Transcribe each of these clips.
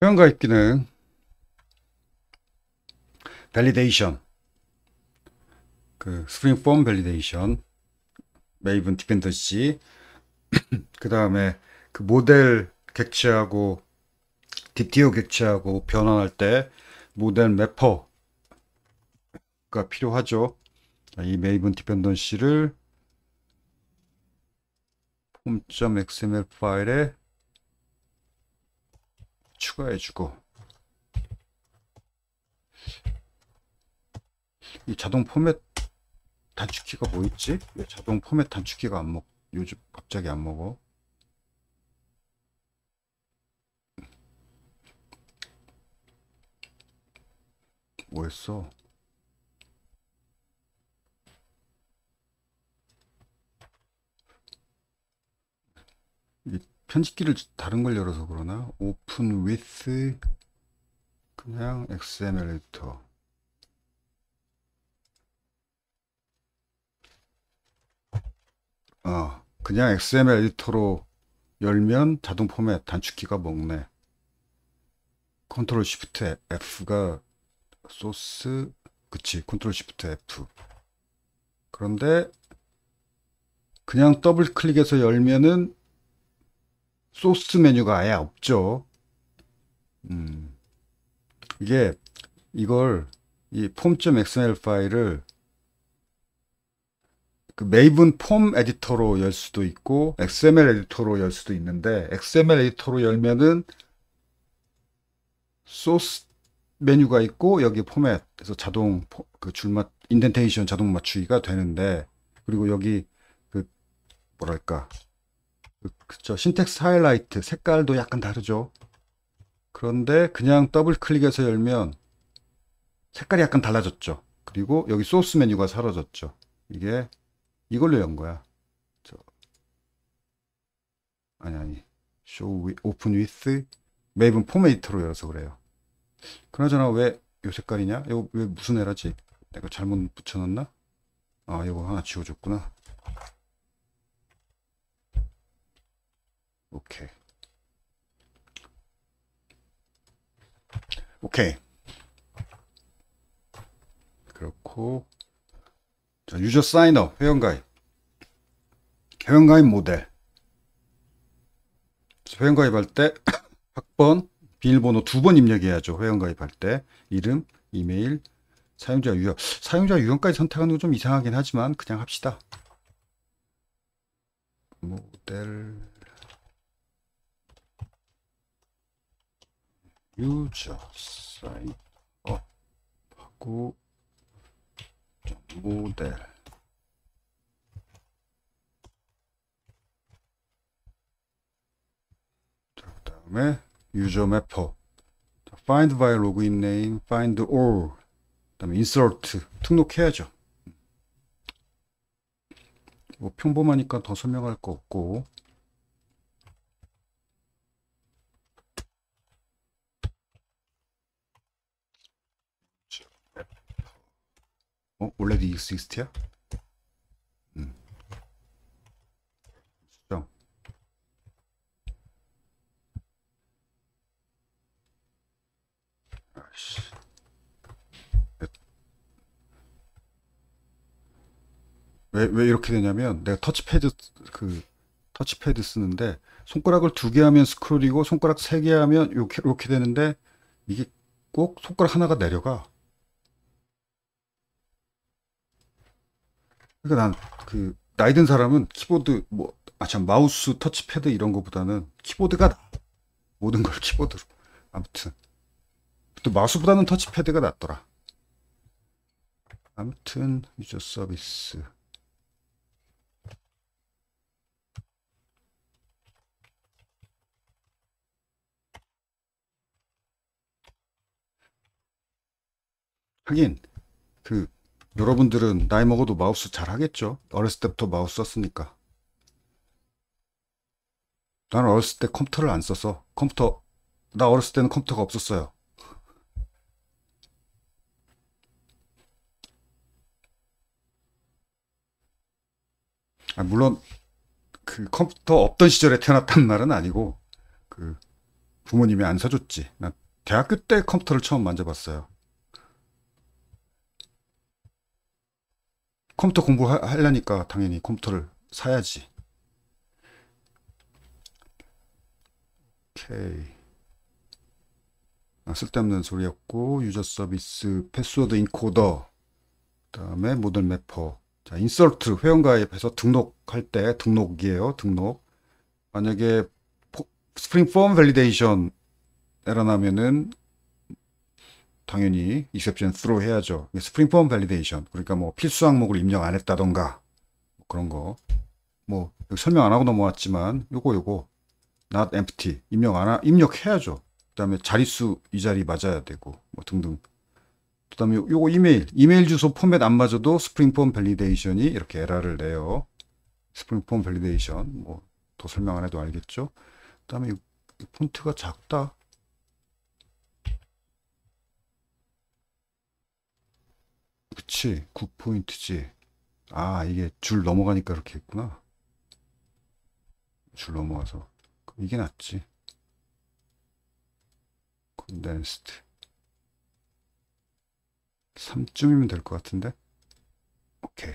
회원가입 기능, 밸리데이션, 스프링 폼 밸리데이션, 메이븐 디펜던시, 그 다음에 그 모델 객체하고 DTO 객체하고 변환할 때 모델 매퍼가 필요하죠. 이 메이븐 디펜던시를 폼.xml 파일에 추가해주고, 이 자동 포맷 단축키가 뭐 있지? 왜 자동 포맷 단축키가 요즘 갑자기 안 먹어? 뭐 했어? 이 편집기를 다른 걸 열어서 그러나? 오픈 with 그냥 XML 에디터. 그냥 XML 에디터로 열면 자동 포맷 단축키가 먹네. 컨트롤 시프트 F가 소스, 그치, 컨트롤 시프트 F. 그런데 그냥 더블 클릭해서 열면은 소스 메뉴가 아예 없죠. 음, 이게 이걸 이 폼.xml 파일을 그 메이븐 폼 에디터로 열 수도 있고 XML 에디터로 열 수도 있는데, XML 에디터로 열면은 소스 메뉴가 있고 여기 포맷, 그래서 자동 그 줄맛 인덴테이션 자동 맞추기가 되는데, 그리고 여기 그 뭐랄까 그저 신텍스 하이라이트 색깔도 약간 다르죠. 그런데 그냥 더블 클릭해서 열면 색깔이 약간 달라졌죠. 그리고 여기 소스 메뉴가 사라졌죠. 이게 이걸로 연 거야. 저, 아니 show open with 맵은 포메이터로 열어서 그래요. 그나저나 왜 요 색깔이냐? 이거 왜 무슨 에러지? 내가 잘못 붙여놨나? 아, 이거 하나 지워줬구나. 오케이. 오케이. 그렇고, 자, 유저 사인업, 회원가입. 회원가입 모델. 회원가입할 때 학번, 비밀번호 2번 입력해야죠. 회원가입할 때. 이름, 이메일, 사용자 유형. 사용자 유형까지 선택하는 건 좀 이상하긴 하지만 그냥 합시다. 모델 유저 사인업 하고 모델. 그 다음에 유저 매퍼. find by login name, find all. 그 다음에 insert 등록해야죠. 뭐 평범하니까 더 설명할 거 없고. already exist야? 음, 수정. 아이씨. 왜 이렇게 되냐면 내가 터치패드 쓰는데 손가락을 2개 하면 스크롤이고 손가락 3개 하면 이렇게 되는데, 이게 꼭 손가락 하나가 내려가. 그러니까 난 나이 든 사람은 키보드 참 마우스 터치패드 이런 거보다는 키보드가 모든 걸 키보드로. 아무튼 또 마우스보다는 터치패드가 낫더라. 아무튼 유저 서비스. 하긴 여러분들은 나이 먹어도 마우스 잘 하겠죠. 어렸을 때부터 마우스 썼으니까. 나는 어렸을 때 컴퓨터를 안 써서. 나 어렸을 때는 컴퓨터가 없었어요. 물론 컴퓨터 없던 시절에 태어났단 말은 아니고, 그 부모님이 안 사줬지. 나 대학교 때 컴퓨터를 처음 만져봤어요. 컴퓨터 공부하려니까 당연히 컴퓨터를 사야지. 오케이. 쓸데없는 소리였고, 유저 서비스, 패스워드 인코더, 그다음에 모델 매퍼. 자, 인서트 회원가입해서 등록할 때 등록이에요. 등록. 만약에 스프링 폼 밸리데이션 에러 나면은 당연히 exception throw 해야죠. 스프링 폼 밸리데이션. 그러니까 뭐 필수 항목을 입력 안 했다던가 뭐 그런 거. 뭐 설명 안 하고 넘어왔지만 요거 not empty 입력해야죠. 그다음에 자릿수 이 자리 맞아야 되고 뭐 등등. 그다음에 요거 이메일 주소 포맷 안 맞아도 스프링 폼 밸리데이션이 이렇게 에러를 내요. 스프링 폼 밸리데이션 뭐 더 설명 안 해도 알겠죠. 그다음에 이 폰트가 작다. 그치 9포인트지. 아 이게 줄 넘어가니까 이렇게 했구나. 줄 넘어가서 이게 낫지. 컨덴스드 3쯤이면 될 것 같은데. 오케이.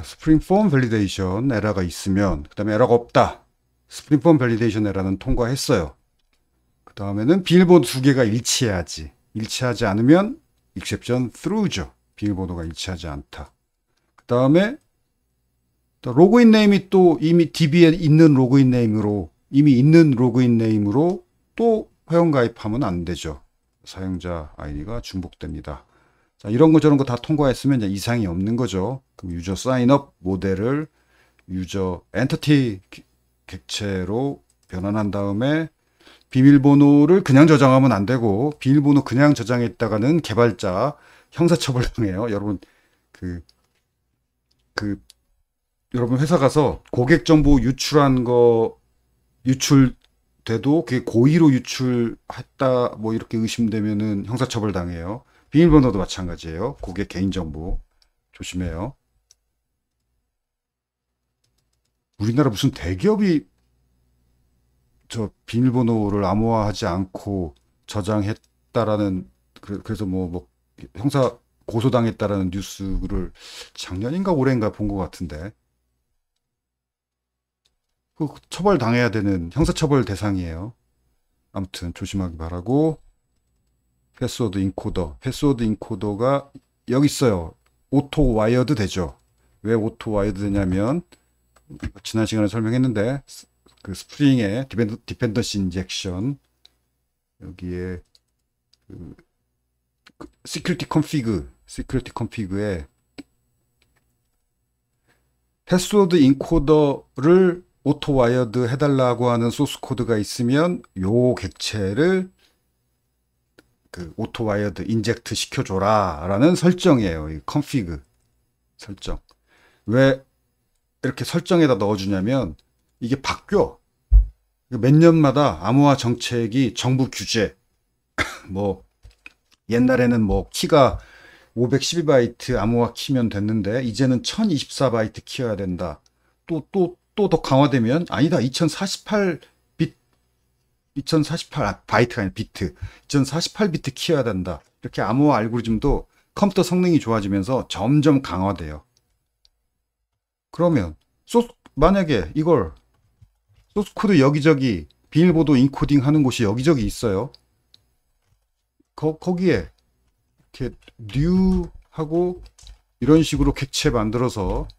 스프링 폼 밸리데이션 에러가 있으면, 그 다음에 에러가 없다. 스프링 폼 밸리데이션 에러는 통과했어요. 그 다음에는 비밀번호 두 개가 일치해야지. 일치하지 않으면 exception through죠. 비밀번호가 일치하지 않다. 그 다음에 로그인 네임이 또 이미 DB에 있는 로그인 네임으로 또 회원 가입하면 안 되죠. 사용자 아이디가 중복됩니다. 자, 이런 거 저런 거 다 통과했으면 이제 이상이 없는 거죠. 그럼 유저 사인업 모델을 유저 엔티티 객체로 변환한 다음에 비밀번호를 그냥 저장하면 안 되고, 비밀번호 그냥 저장했다가는 개발자 형사처벌 당해요. 여러분 여러분 회사 가서 고객 정보 유출한 거 유출돼도 그게 고의로 유출했다 뭐 이렇게 의심되면은 형사처벌 당해요. 비밀번호도 마찬가지예요. 고객 개인정보 조심해요. 우리나라 무슨 대기업이 저 비밀번호를 암호화하지 않고 저장했다라는 그래서 뭐 형사 고소당했다라는 뉴스를 작년인가 올해인가 본 것 같은데 그 처벌 당해야 되는 형사처벌 대상이에요. 아무튼 조심하기 바라고. 패스워드 인코더가 여기 있어요. 오토 와이어드 되죠. 왜 오토 와이어드 되냐면 지난 시간에 설명했는데 그 스프링의 디펜던시 인젝션 여기에 그 시큐리티 컨피그에 패스워드 인코더를 오토 와이어드 해달라고 하는 소스 코드가 있으면 요 객체를 그 오토 와이어드 인젝트 시켜줘라 라는 설정이에요. 이 컨피그 설정. 왜 이렇게 설정에다 넣어주냐면 이게 바뀌어. 몇 년마다 암호화 정책이 정부 규제 뭐 옛날에는 뭐 키가 512바이트 암호화 키면 됐는데 이제는 1024바이트 키워야 된다. 또 더 강화되면 아니다. 2048 바이트가 아니라 비트. 2048비트 키워야 된다. 이렇게 암호화 알고리즘도 컴퓨터 성능이 좋아지면서 점점 강화돼요. 그러면 만약에 이걸 소스 코드 여기저기 비밀번호 인코딩 하는 곳이 여기저기 있어요. 거기에 이렇게 new 하고 이런 식으로 객체 만들어서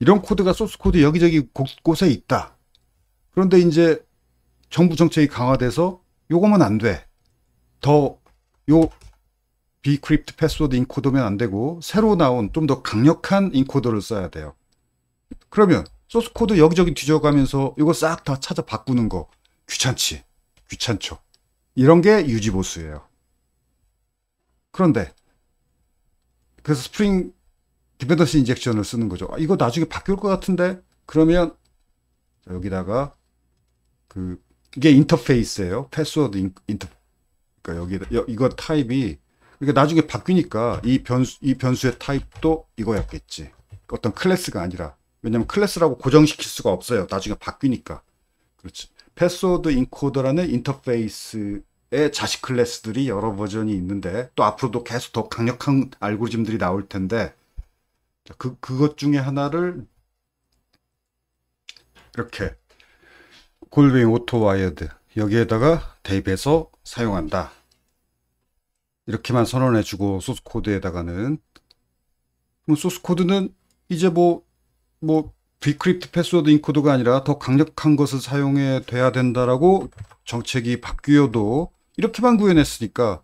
이런 코드가 소스 코드 여기저기 곳곳에 있다. 그런데 이제 정부 정책이 강화돼서 요거면 안 돼. 요 비크립트 패스워드 인코더면 안 되고 새로 나온 좀 더 강력한 인코더를 써야 돼요. 그러면 소스 코드 여기저기 뒤져가면서 이거 싹 다 찾아 바꾸는 거 귀찮죠. 이런 게 유지 보수예요. 그런데 그래서 스프링 디펜던시 인젝션을 쓰는 거죠. 이거 나중에 바뀔 것 같은데 그러면 여기다가 이게 인터페이스예요. 패스워드 그러니까 이거 타입이 그러니까 나중에 바뀌니까 이 변수의 타입도 이거였겠지. 어떤 클래스가 아니라. 왜냐면 클래스라고 고정시킬 수가 없어요. 나중에 바뀌니까. 그렇지. 패스워드 인코더라는 인터페이스의 자식 클래스들이 여러 버전이 있는데 또 앞으로도 계속 더 강력한 알고리즘들이 나올 텐데 그것 중에 하나를 이렇게 골뱅이 오토 와이어드 여기에다가 대입해서 사용한다. 이렇게만 선언해주고 소스 코드에다가는 그럼 소스 코드는 이제 뭐 디크립트 패스워드 인코드가 아니라 더 강력한 것을 사용해 돼야 된다라고 정책이 바뀌어도 이렇게만 구현했으니까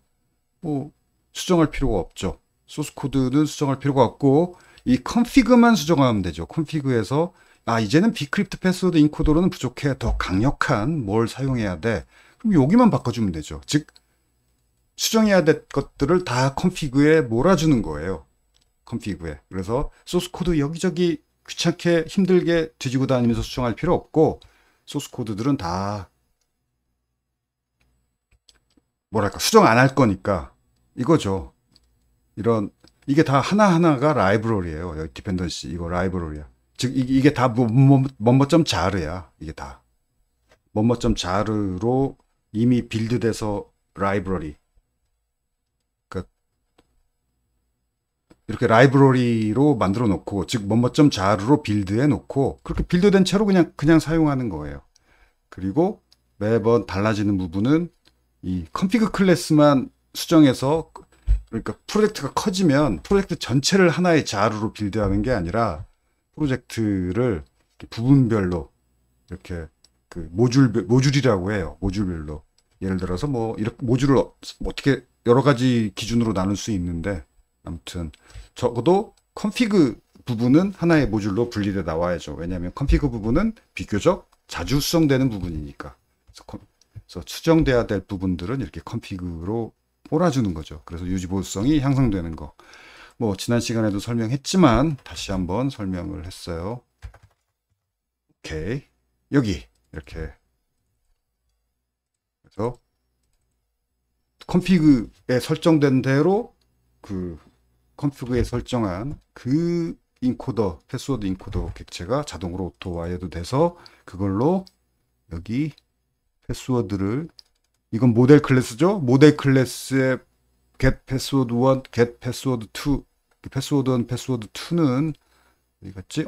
뭐 수정할 필요가 없죠. 소스 코드는 수정할 필요가 없고 이 컨피그만 수정하면 되죠. 컨피그에서 이제는 디크립트 패스워드 인코더로는 부족해. 더 강력한 뭘 사용해야 돼. 그럼 여기만 바꿔주면 되죠. 즉 수정해야 될 것들을 다 컨피그에 몰아주는 거예요. 컨피그에. 그래서 소스 코드 여기저기 귀찮게 힘들게 뒤지고 다니면서 수정할 필요 없고 소스 코드들은 다 뭐랄까 수정 안 할 거니까 이거죠. 이게 다 하나하나가 라이브러리예요. 여기 디펜던시 이거 라이브러리야. 즉 이게 다 뭐뭐점 자르야. 이게 다 뭐뭐점 자르로 이미 빌드돼서 라이브러리. 그러니까 이렇게 라이브러리로 만들어 놓고 즉 뭐뭐점 자르로 빌드해 놓고 그렇게 빌드된 채로 그냥 사용하는 거예요. 그리고 매번 달라지는 부분은 이 컨피그 클래스만 수정해서 그러니까 프로젝트가 커지면 프로젝트 전체를 하나의 자루로 빌드하는 게 아니라 프로젝트를 부분별로 이렇게 그 모듈이라고 해요. 모듈별로 예를 들어서 뭐 이렇게 모듈을 어떻게 여러 가지 기준으로 나눌 수 있는데 아무튼 적어도 컨피그 부분은 하나의 모듈로 분리돼 나와야죠. 왜냐하면 컨피그 부분은 비교적 자주 수정되는 부분이니까. 그래서 수정돼야 될 부분들은 이렇게 컨피그로 몰아주는 거죠. 그래서 유지보수성이 향상되는 거. 뭐 지난 시간에도 설명했지만 다시 한번 설명을 했어요. 오케이. 여기 이렇게 그래서 컨피그에 설정된 대로 그 컨피그에 설정한 그 인코더 패스워드 인코더 객체가 자동으로 오토 와이어드 돼서 그걸로 여기 패스워드를 이건 모델 클래스죠. 모델 클래스의 get password 1, get password 2 패스워드 1, 패스워드 2는 어디 갔지?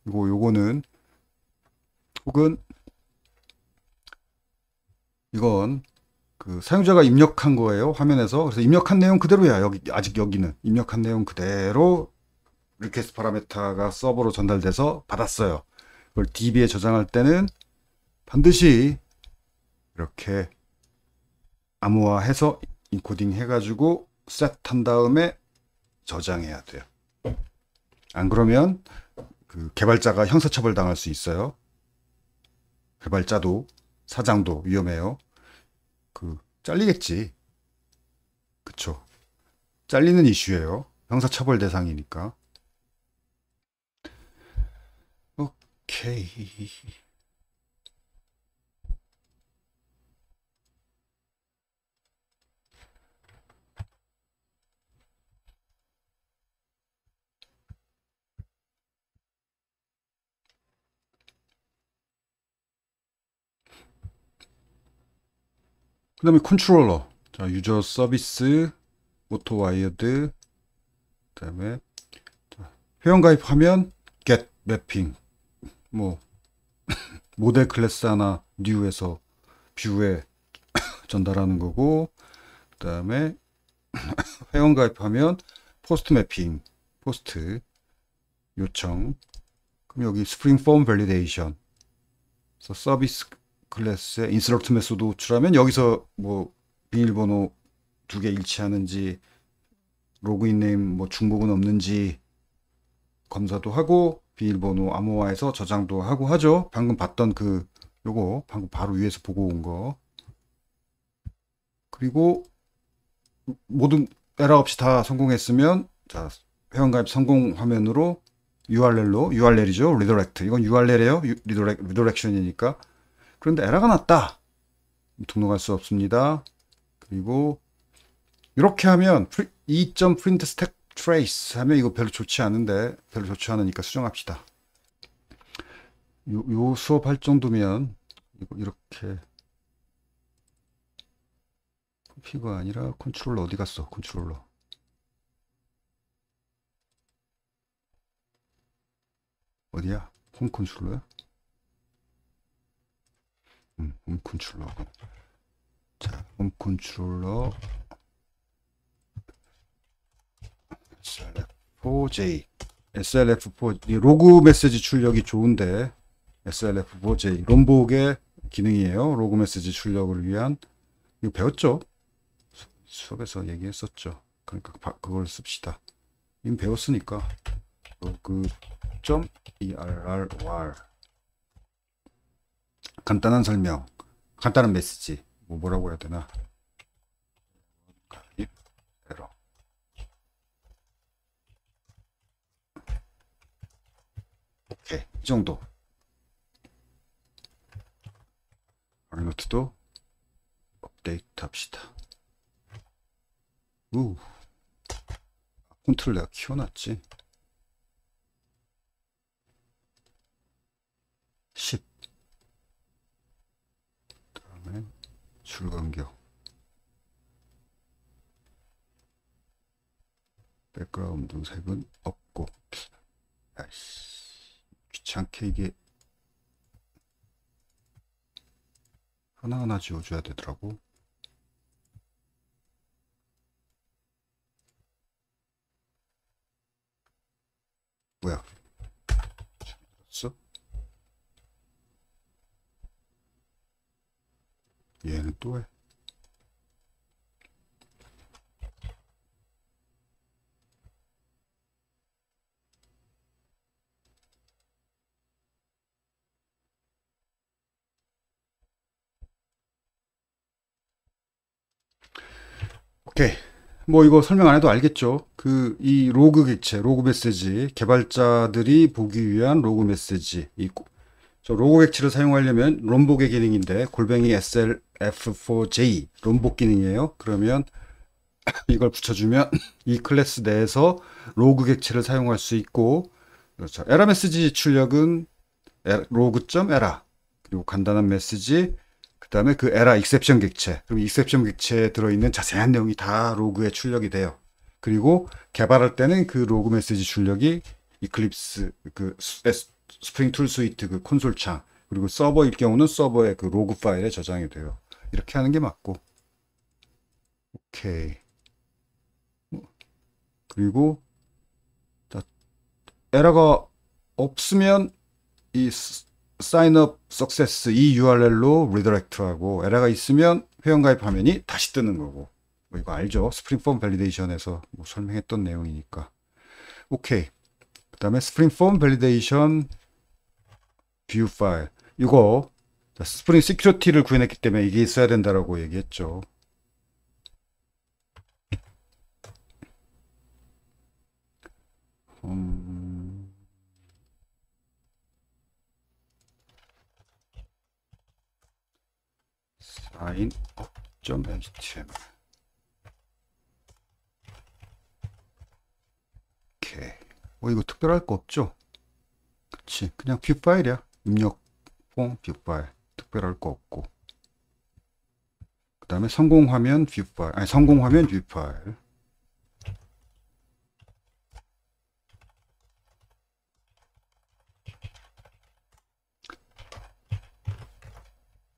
요거는 혹은 이건 그 사용자가 입력한 거예요. 화면에서. 그래서 입력한 내용 그대로야. 여기는 입력한 내용 그대로 리퀘스트 파라미터가 서버로 전달돼서 받았어요. 그걸 DB에 저장할 때는 반드시 이렇게 암호화해서 인코딩 해가지고 셋한 다음에 저장해야 돼요. 안 그러면 그 개발자가 형사처벌 당할 수 있어요. 개발자도 사장도 위험해요. 잘리겠지. 그쵸. 잘리는 이슈예요. 형사처벌 대상이니까. 오케이. 그 다음에 컨트롤러. 자, 유저 서비스, 오토 와이어드, 그 다음에 회원 가입하면 get 매핑. 뭐 모델 클래스 하나 뉴에서 뷰에 전달하는 거고, 그 다음에 회원 가입하면 포스트 매핑, 포스트 요청. 그럼 여기 스프링 폼 밸리데이션. 그래서 서비스 클래스에 인서트 메소드 호출하면 여기서 뭐 비밀번호 2개 일치하는지 로그인 네임 뭐 중복은 없는지 검사도 하고 비밀번호 암호화해서 저장도 하고 하죠. 방금 봤던 요거 방금 바로 위에서 보고 온 거. 그리고 모든 에러 없이 다 성공했으면 자 회원가입 성공 화면으로 URL이죠. 리더렉트. 이건 URL이에요. 리더렉션이니까. 그런데 에러가 났다. 등록할 수 없습니다. 그리고 이렇게 하면 2.print stack trace 하면 이거 별로 좋지 않은데, 별로 좋지 않으니까 수정합시다. 요 수업 할 정도면 이거 이렇게 피가 아니라 컨트롤러 어디 갔어? 컨트롤러 어디야? 홈 컨트롤러야? 홈 컨트롤러. 자, 홈 컨트롤러 SLF4J SLF4 로그 메시지 출력이 좋은데 SLF4J 롬복의 기능이에요. 로그 메시지 출력을 위한. 이거 배웠죠? 수업에서 얘기했었죠. 그러니까 그걸 씁시다. 이미 배웠으니까 로그.err 간단한 설명, 간단한 메시지, 뭐라고 해야 되나? 에러. 오케이, 이 정도. 노트도 업데이트 합시다. 폰트를 내가 키워놨지. 10. 다음에 줄간격. 백그라운드 색은 없고. 아이씨, 귀찮게 이게 하나하나 지워줘야 되더라고. 뭐야? 잘못했어? 얘는 또 해. 오케이. 뭐 이거 설명 안 해도 알겠죠? 이 로그 객체, 로그 메시지, 개발자들이 보기 위한 로그 메시지. 저 로그 객체를 사용하려면 롬복의 기능인데 골뱅이 SLF4J 롬복 기능이에요. 그러면 이걸 붙여주면 이 클래스 내에서 로그 객체를 사용할 수 있고, 그렇죠. 에러 메시지 출력은 로그.에러 그리고 간단한 메시지, 그 다음에 그 에러 익셉션 객체, 그럼 익셉션 객체에 들어있는 자세한 내용이 다 로그에 출력이 돼요. 그리고 개발할 때는 그 로그 메시지 출력이 이클립스 스프링 툴 스위트 그 콘솔 창, 그리고 서버일 경우는 서버의 그 로그 파일에 저장이 돼요. 이렇게 하는 게 맞고. 오케이. 그리고 에러가 없으면 이 사인업 석세스 이 URL로 리더렉트하고, 에러가 있으면 회원가입 화면이 다시 뜨는 거고. 뭐 이거 알죠? 스프링 폼 밸리데이션에서 뭐 설명했던 내용이니까. 오케이. 그 다음에 스프링 폼 밸리데이션 뷰 파일. 이거 스프링 시큐리티를 구현했기 때문에 이게 있어야 된다라고 얘기했죠. sign.html. 오케이. 이거 특별할 거 없죠? 그치. 그냥 뷰 파일이야. 입력 폼 뷰 파일. 특별할 거 없고. 그 다음에 성공 화면 뷰 파일. 아니, 성공 화면 뷰 파일.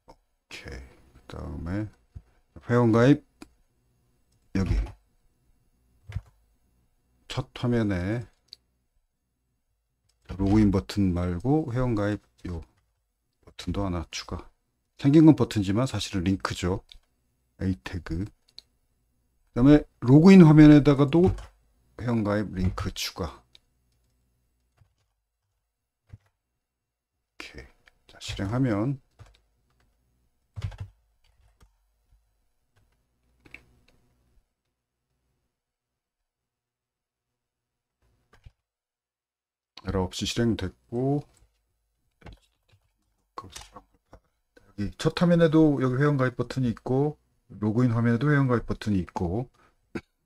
오케이. 그 다음에 회원가입 여기 첫 화면에 로그인 버튼 말고 회원가입 요 버튼도 하나 추가. 생긴 건 버튼이지만 사실은 링크죠. A 태그. 그 다음에 로그인 화면에다가도 회원가입 링크 추가. 오케이. 자, 실행하면 에러 없이 실행됐고, 여기 첫 화면에도 여기 회원가입 버튼이 있고, 로그인 화면에도 회원가입 버튼이 있고,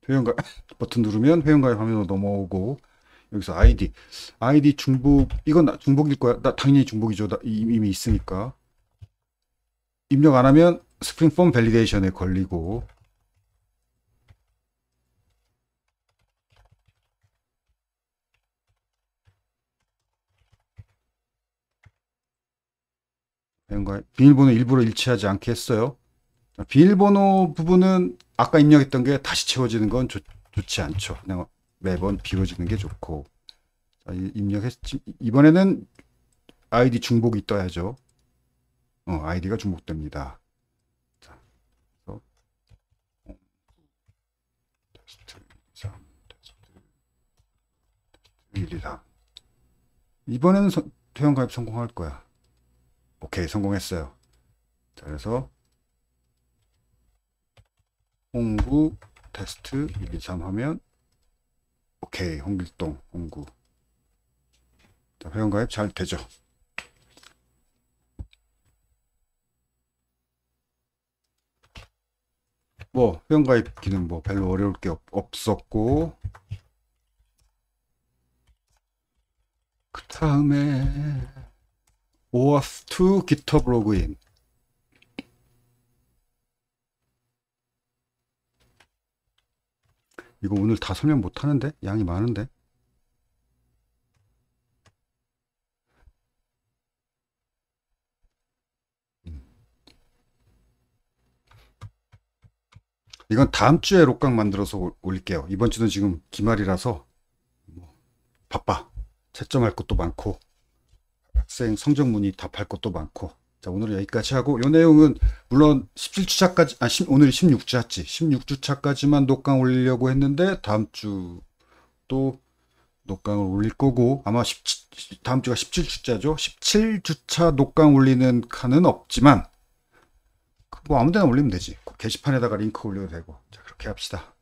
회원가입 버튼 누르면 회원가입 화면으로 넘어오고, 여기서 아이디 중복, 이건 중복일 거야. 나 당연히 중복이죠. 이미 있으니까. 입력 안 하면 스프링 폼 밸리데이션에 걸리고, 비밀번호 일부러 일치하지 않게 했어요. 비밀번호 부분은 아까 입력했던 게 다시 채워지는 건 좋지 않죠. 그냥 매번 비워지는 게 좋고. 자, 이번에는 아이디 중복이 떠야죠. 아이디가 중복됩니다. 자, 그래서 테스트 3, 테스트 1, 2, 3. 이번에는 회원가입 성공할 거야. 오케이, 성공했어요. 자, 그래서 홍구 테스트 1, 2, 3 하면 오케이, 홍길동 홍구. 자, 회원가입 잘 되죠. 뭐 회원가입 기능 뭐 별로 어려울 게 없었고, 그 다음에 OAuth to GitHub 로그인. 이거 오늘 다 설명 못 하는데? 양이 많은데? 이건 다음 주에 록강 만들어서 올릴게요. 이번 주는 지금 기말이라서 바빠. 채점할 것도 많고, 학생 성적 문의 답할 것도 많고. 자, 오늘은 여기까지 하고, 이 내용은 물론 17주차까지, 오늘 16주차지. 16주차까지만 녹강 올리려고 했는데, 다음 주 또 녹강을 올릴 거고, 아마 다음 주가 17주차죠. 17주차 녹강 올리는 칸은 없지만, 뭐 아무 데나 올리면 되지. 게시판에다가 링크 올려도 되고. 자, 그렇게 합시다.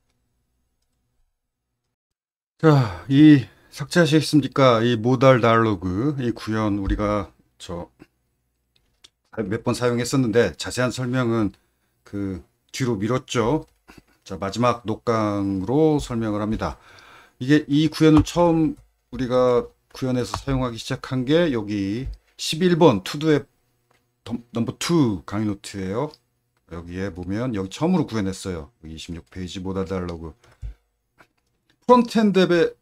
자, 이 삭제하시겠습니까? 이 모달 다이얼로그, 이 구현 우리가 몇 번 사용했었는데 자세한 설명은 그 뒤로 미뤘죠. 자, 마지막 녹강으로 설명을 합니다. 이 구현을 처음 우리가 구현해서 사용하기 시작한 게 여기 11번 투두앱 넘버 2 강의 노트예요. 여기에 보면 여기 처음으로 구현했어요. 26페이지 모달 다이얼로그. 프론트엔드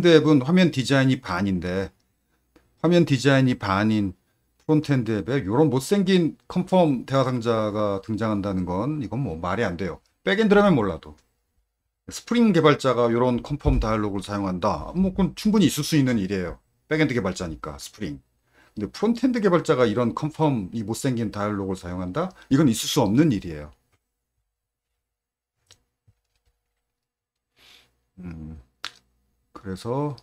앱은 화면 디자인이 반인데, 화면 디자인이 반인 프론트엔드 앱에 이런 못생긴 컨펌 대화 상자가 등장한다는 건 이건 뭐 말이 안 돼요. 백엔드라면 몰라도. 스프링 개발자가 이런 컨펌 다이얼로그를 사용한다. 뭐 그건 충분히 있을 수 있는 일이에요. 백엔드 개발자니까 스프링. 근데 프론트엔드 개발자가 이런 컨펌 이 못생긴 다이얼로그를 사용한다? 이건 있을 수 없는 일이에요. 그래서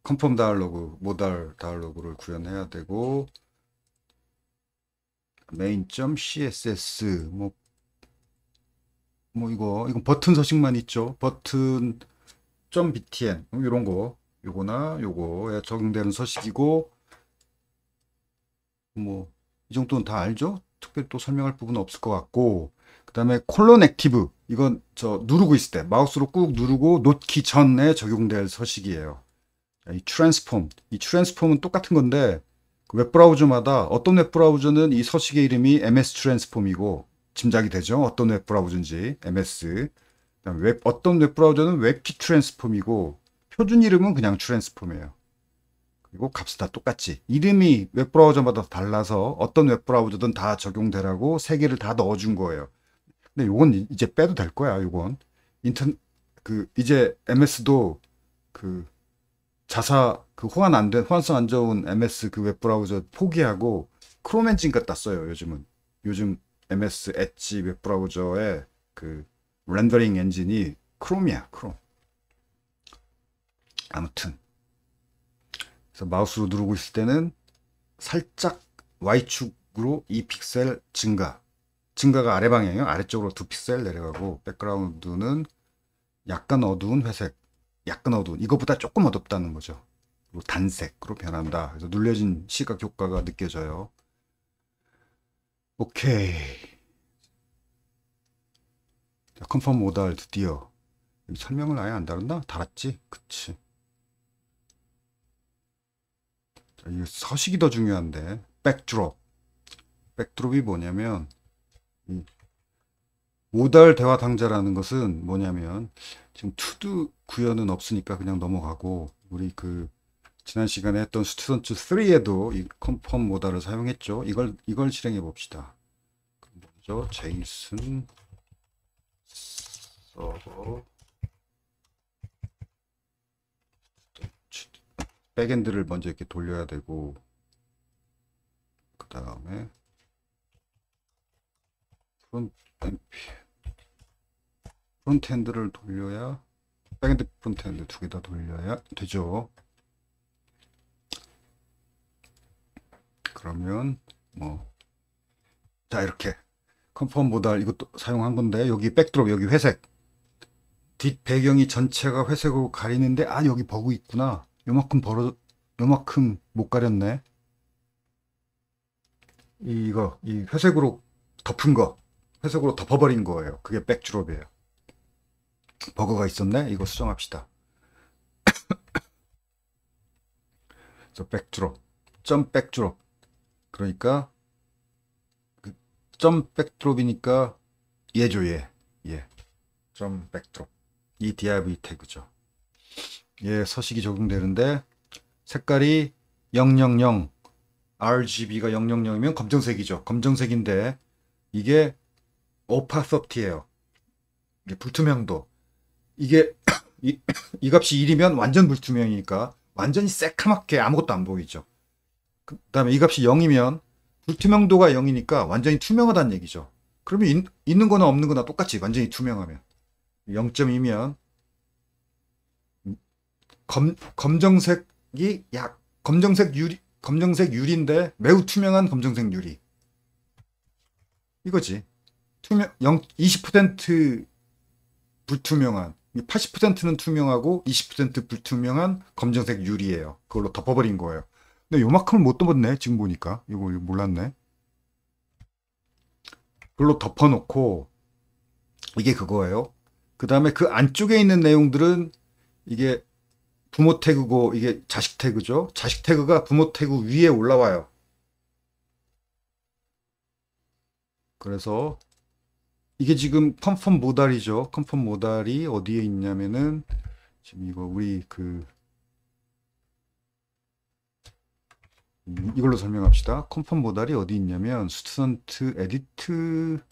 컨펌 다이얼로그, 모달 다이얼로그를 구현해야 되고, main.css 이건 버튼 서식만 있죠. 버튼 .btn 이런 거, 요거나 요거에 적용되는 서식이고, 뭐 이 정도는 다 알죠. 특별히 또 설명할 부분은 없을 것 같고, 그 다음에 콜론 액티브, 이건 누르고 있을 때 마우스로 꾹 누르고 놓기 전에 적용될 서식이에요. 이 트랜스폼은 똑같은 건데, 그 웹브라우저마다 어떤 웹브라우저는 이 서식의 이름이 MS 트랜스폼이고 짐작이 되죠. 어떤 웹브라우저인지 MS. 그다음에 어떤 웹브라우저는 웹피 트랜스폼이고 표준 이름은 그냥 트랜스폼이에요. 그리고 값이 다 똑같지. 이름이 웹브라우저마다 달라서 어떤 웹브라우저든 다 적용되라고 세 개를 다 넣어준 거예요. 근데 요건 이제 빼도 될 거야. 요건 이제 MS도 그 호환성 안 좋은 MS 그 웹브라우저 포기하고 크롬 엔진 갖다 써요. 요즘 MS 엣지 웹브라우저의 그 렌더링 엔진이 크롬이야. 크롬. 아무튼 그래서 마우스로 누르고 있을 때는 살짝 Y축으로 2픽셀 증가가 아래 방향이에요. 아래쪽으로 2픽셀 내려가고, 백그라운드는 약간 어두운 회색, 약간 어두운, 이것보다 조금 어둡다는 거죠. 그리고 단색으로 변한다. 그래서 눌려진 시각 효과가 느껴져요. 오케이. 컨펌 모달 드디어. 여기 설명을 아예 안 달았나? 달았지? 그치. 자, 이 서식이 더 중요한데. 백드롭. 백드롭이 뭐냐면, 이 모달 대화 당자라는 것은 뭐냐면, 지금 투두 구현은 없으니까 그냥 넘어가고, 우리 그, 지난 시간에 했던 스튜던트 3에도 이 컨펌 모달을 사용했죠. 이걸 실행해 봅시다. 먼저 제이슨 서버 백엔드를 먼저 이렇게 돌려야 되고, 그 다음에 프론트엔드를 돌려야, 백엔드 프론트엔드 두 개 다 돌려야 되죠. 그러면 자, 이렇게 컨펌 모달 이것도 사용한 건데, 여기 백드롭, 여기 회색, 뒷 배경이 전체가 회색으로 가리는데, 여기 버그 있구나. 요만큼 못 가렸네. 이 회색으로 덮은 거, 회색으로 덮어버린 거예요. 그게 백드롭이에요. 버그가 있었네. 이거 수정합시다. 그래서 백드롭, 점 백드롭. 그러니까 점 백드롭이니까 얘죠, 얘. 점 백드롭. 이 div 태그죠. 얘 서식이 적용되는데, 색깔이 000, RGB가 000이면 검정색이죠. 검정색인데, 이게 opacity예요. 이게 불투명도. 이게 이 값이 1이면 완전 불투명이니까 완전히 새카맣게 아무것도 안 보이죠. 그 다음에 이 값이 0이면 불투명도가 0이니까 완전히 투명하다는 얘기죠. 그러면 있는 거나 없는 거나 똑같이 완전히 투명하면. 0.2면 검정색이 검정색 유리인데 매우 투명한 검정색 유리. 이거지. 20% 불투명한, 80%는 투명하고 20% 불투명한 검정색 유리예요. 그걸로 덮어버린 거예요. 근데 요만큼을 못 덮었네. 지금 보니까 이거 몰랐네. 그걸로 덮어놓고, 이게 그거예요. 그 다음에 그 안쪽에 있는 내용들은, 이게 부모 태그고 이게 자식 태그죠. 자식 태그가 부모 태그 위에 올라와요. 그래서 이게 지금 컨펌 모달이죠. 컨펌 모달이 어디에 있냐면은, 지금 이거 우리 이걸로 설명합시다. 컨펌 모달이 어디 있냐면 스튜던트 에디트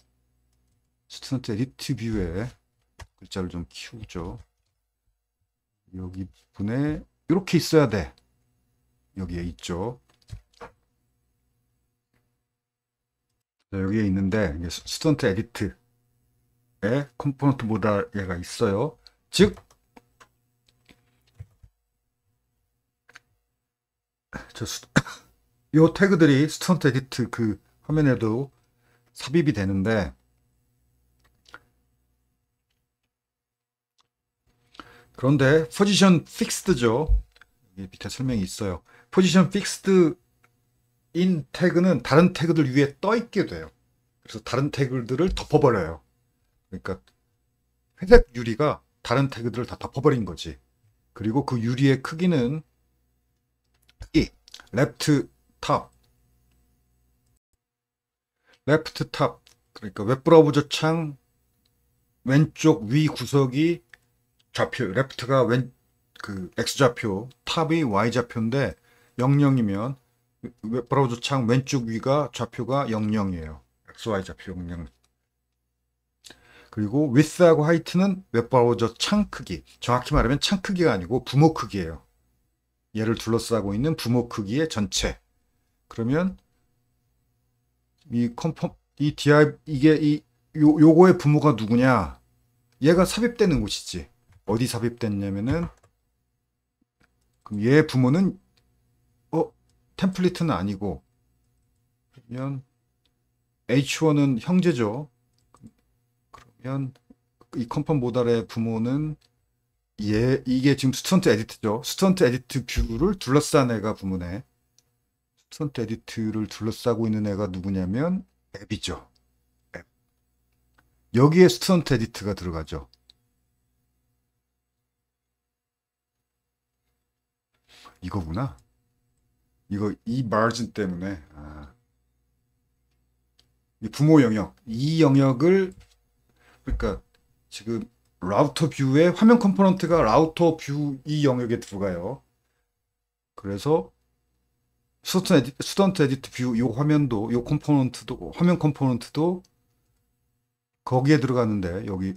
뷰에 글자를 좀 키우죠. 여기 분에 이렇게 있어야 돼. 여기에 있죠. 여기에 있는데, 스튜던트 에디트에 컴포넌트 모달 얘가 있어요. 즉, 요 태그들이 스튜던트 에디트 그 화면에도 삽입이 되는데, 그런데 포지션 픽스드죠. 여기 밑에 설명이 있어요. 포지션 픽스드 인 태그는 다른 태그들 위에 떠 있게 돼요. 그래서 다른 태그들을 덮어버려요. 그러니까 회색 유리가 다른 태그들을 다 덮어버린 거지. 그리고 그 유리의 크기는 레프트 탑, 그러니까 웹브라우저 창 왼쪽 위 구석이 좌표, 레프트가 X좌표, 탑이 Y좌표인데 00이면 웹브라우저 창 왼쪽 위가 좌표가 00이에요. XY좌표 00. 그리고 width하고 height는 웹브라우저 창 크기. 정확히 말하면 창 크기가 아니고 부모 크기예요. 얘를 둘러싸고 있는 부모 크기의 전체. 그러면 요거의 부모가 누구냐? 얘가 삽입되는 곳이지. 어디 삽입됐냐면은, 그럼 얘의 부모는 템플릿은 아니고, 그러면 H1은 형제죠. 그러면 이 컨펌 모달의 부모는 이게 지금 스튜던트 에디트죠. 스튜던트 에디트 뷰를 둘러싼 애가 부모네. 스튜던트 에디트를 둘러싸고 있는 애가 누구냐면 앱이죠. 앱. 여기에 스튜던트 에디트가 들어가죠. 이거구나. 이 마진 때문에. 이 부모 영역. 이 영역을, 그러니까 지금 라우터 뷰에 화면 컴포넌트가 라우터 뷰 이 영역에 들어가요. 그래서 스튜던트 에디트 뷰 이 화면도, 이 컴포넌트도, 화면 컴포넌트도 거기에 들어가는데, 여기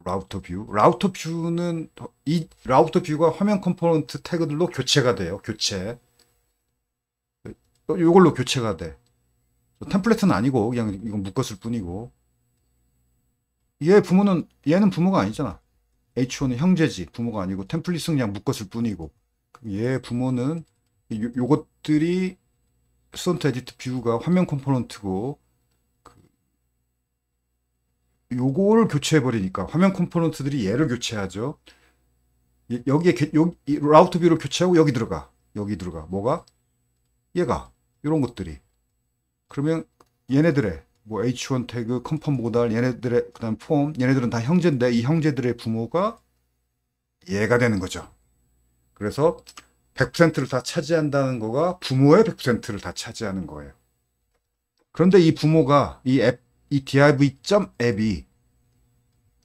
라우터 뷰. 라우터 뷰는 이 라우터 뷰가 화면 컴포넌트 태그들로 교체가 돼요. 교체. 이걸로 교체가 돼. 템플릿은 아니고 그냥 이건 묶었을 뿐이고. 얘는 부모가 아니잖아. H1은 형제지. 부모가 아니고 템플릿은 그냥 묶었을 뿐이고. 얘 부모는 요것들이 스턴트 에디트 뷰가 화면 컴포넌트고, 요거를 교체해 버리니까 화면 컴포넌트들이 얘를 교체하죠. 여기에 이 라우터 뷰를 교체하고 여기 들어가. 뭐가? 얘가 이런 것들이. 그러면 얘네들의 뭐 H1 태그, 컨펌 모달, 얘네들의 그다음 폼, 얘네들은 다 형제인데 이 형제들의 부모가 얘가 되는 거죠. 그래서 100%를 다 차지한다는 거가 부모의 100%를 다 차지하는 거예요. 그런데 이 부모가 이 div.app이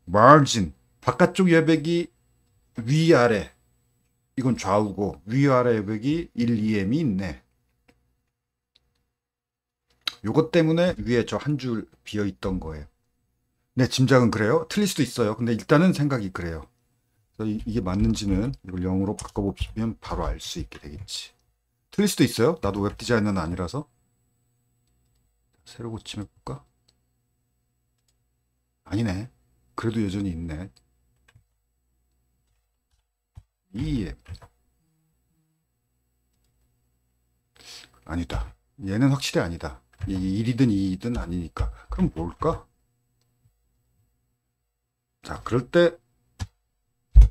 margin 바깥쪽 여백이 위아래, 이건 좌우고 위아래 여백이 1, 2m이 있네. 요것 때문에 위에 저 한 줄 비어 있던 거예요. 내 짐작은 그래요. 틀릴 수도 있어요. 근데 일단은 생각이 그래요. 이게 맞는지는 이걸 0으로 바꿔보시면 바로 알 수 있게 되겠지. 틀릴 수도 있어요. 나도 웹 디자이너는 아니라서. 새로 고침해볼까? 아니네. 그래도 여전히 있네. 아니다. 얘는 확실히 아니다. 1이든 2이든 아니니까. 그럼 뭘까? 자, 그럴 때,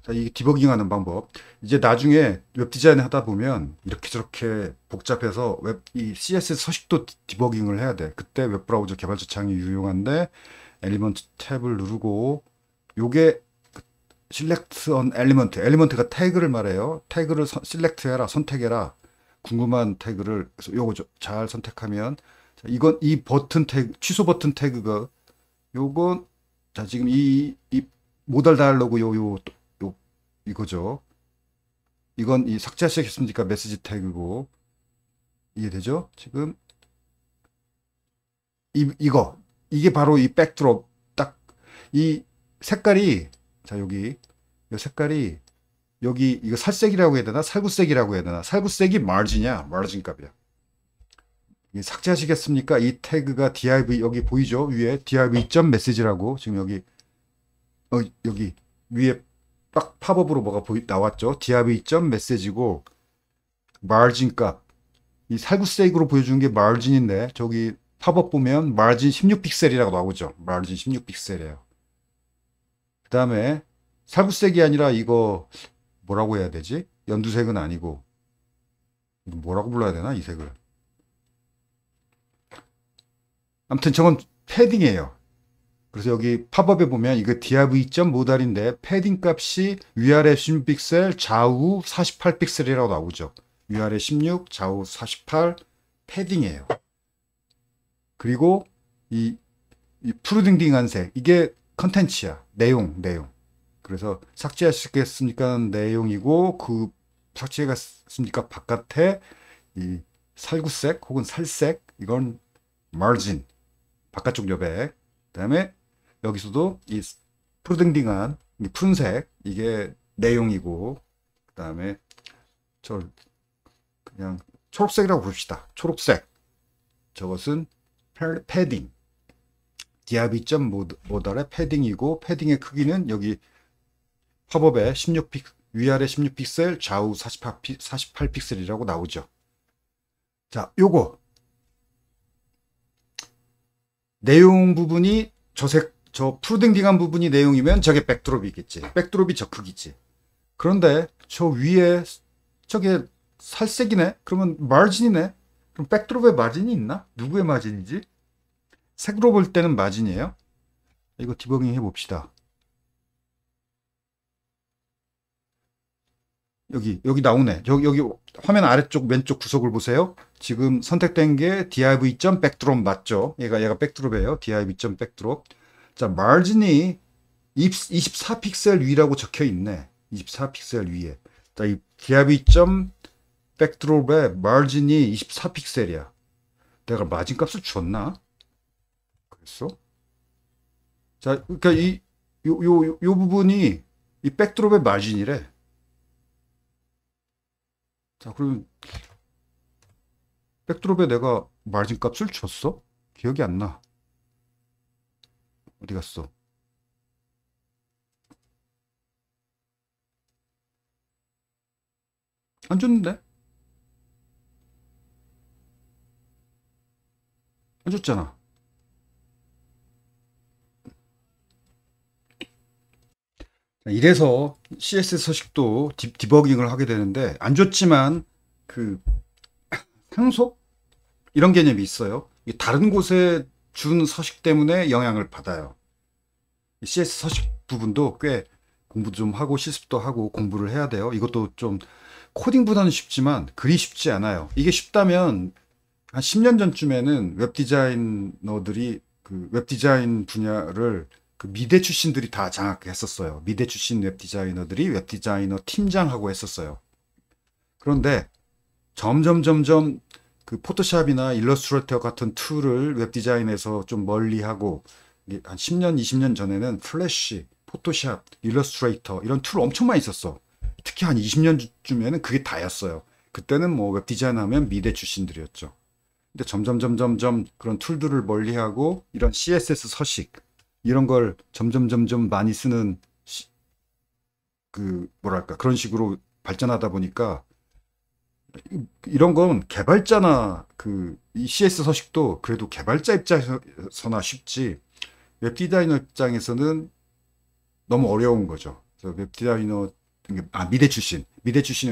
자, 이 디버깅 하는 방법. 이제 나중에 웹 디자인 하다 보면 이렇게 저렇게 복잡해서 이 CSS 서식도 디버깅을 해야 돼. 그때 웹브라우저 개발자 창이 유용한데, 엘리먼트 탭을 누르고, 요게 select on element. 엘리먼트가 태그를 말해요. 태그를 셀렉트해라, 선택해라. 궁금한 태그를, 그래서 요거 잘 선택하면, 자, 이 버튼 태그, 취소 버튼 태그가, 요건, 자, 지금 이 모달 다이얼로그 이거죠. 이건 이 삭제하시겠습니까? 메시지 태그고. 이해되죠? 지금, 이게 바로 이 백드롭, 딱, 이 색깔이, 자, 이 색깔이, 이거 살색이라고 해야 되나? 살구색이라고 해야 되나? 살구색이 마진이야. 마진 값이야. 삭제하시겠습니까? 이 태그가 div, 여기 보이죠? 위에 div.message라고. 지금 여기 위에 딱 팝업으로 뭐가 나왔죠? div.message고, 마진 값. 이 살구색으로 보여주는 게 마진인데, 저기 팝업 보면 마진 16픽셀이라고 나오죠? 마진 16픽셀이에요. 그 다음에 살구색이 아니라 이거 뭐라고 해야 되지? 연두색은 아니고 뭐라고 불러야 되나 이 색을. 아무튼 저건 패딩이에요. 그래서 여기 팝업에 보면 이거 div.modal인데 패딩 값이 위아래 16픽셀, 좌우 48픽셀이라고 나오죠. 위아래 16, 좌우 48 패딩이에요. 그리고 이 푸르딩딩한 색, 이게 컨텐츠야. 내용. 그래서 삭제하시겠습니까? 내용이고, 그 삭제했습니까? 바깥에 이 살구색 혹은 살색, 이건 margin, 바깥쪽 여백. 그다음에 여기서도 이 푸르딩딩한 이 푸른색, 이게 내용이고, 그다음에 저 그냥 초록색이라고 봅시다. 초록색. 저것은 패딩. div.modal의 패딩이고, 패딩의 크기는 여기 팝업에 위아래 16픽셀, 좌우 48픽셀이라고 나오죠. 자, 요거 내용 부분이 저 푸르딩딩한 부분이 내용이면 저게 백드롭이겠지. 백드롭이 저 크기지. 그런데 저 위에 저게 살색이네? 그러면 마진이네? 그럼 백드롭에 마진이 있나? 누구의 마진이지? 색으로 볼 때는 마진이에요. 이거 디버깅 해봅시다. 여기 나오네. 여기 화면 아래쪽 왼쪽 구석을 보세요. 지금 선택된 게 div. backdrop 맞죠? 얘가 백드롭이에요. div. backdrop. 자, 마진이 24픽셀 위라고 적혀 있네. 24픽셀 위에. 자, 이 div. backdrop의 마진이 24픽셀이야. 내가 마진 값을 줬나? 그랬어? 자, 그러니까 요 부분이 이 백드롭의 마진이래. 자, 그러면 백드롭에 내가 마진 값을 줬어? 기억이 안 나. 어디 갔어? 안 줬는데? 안 줬잖아. 자, 이래서 CSS 서식도 디버깅을 하게 되는데 안 줬지만 그 상속 이런 개념이 있어요. 이게 다른 곳에 준 서식 때문에 영향을 받아요. CS 서식 부분도 꽤 공부 좀 하고 실습도 하고 공부를 해야 돼요. 이것도 좀 코딩보다는 쉽지만 그리 쉽지 않아요. 이게 쉽다면 한 10년 전쯤에는 웹 디자이너들이 그 웹 디자인 분야를 그 미대 출신들이 다 장악했었어요. 미대 출신 웹 디자이너들이 웹 디자이너 팀장하고 했었어요. 그런데 점점 그 포토샵이나 일러스트레이터 같은 툴을 웹 디자인에서 좀 멀리하고 한 10년, 20년 전에는 플래시, 포토샵, 일러스트레이터 이런 툴 엄청 많이 있었어. 특히 한 20년쯤에는 그게 다였어요. 그때는 뭐 웹 디자인 하면 미대 출신들이었죠. 근데 점점 그런 툴들을 멀리하고 이런 CSS 서식 이런 걸 점점 많이 쓰는 그 뭐랄까 그런 식으로 발전하다 보니까 이런 건 개발자나 그 이 CS 서식도 그래도 개발자 입장에서나 쉽지 웹 디자이너 입장에서는 너무 어려운 거죠. 그래서 웹 디자이너 미대 출신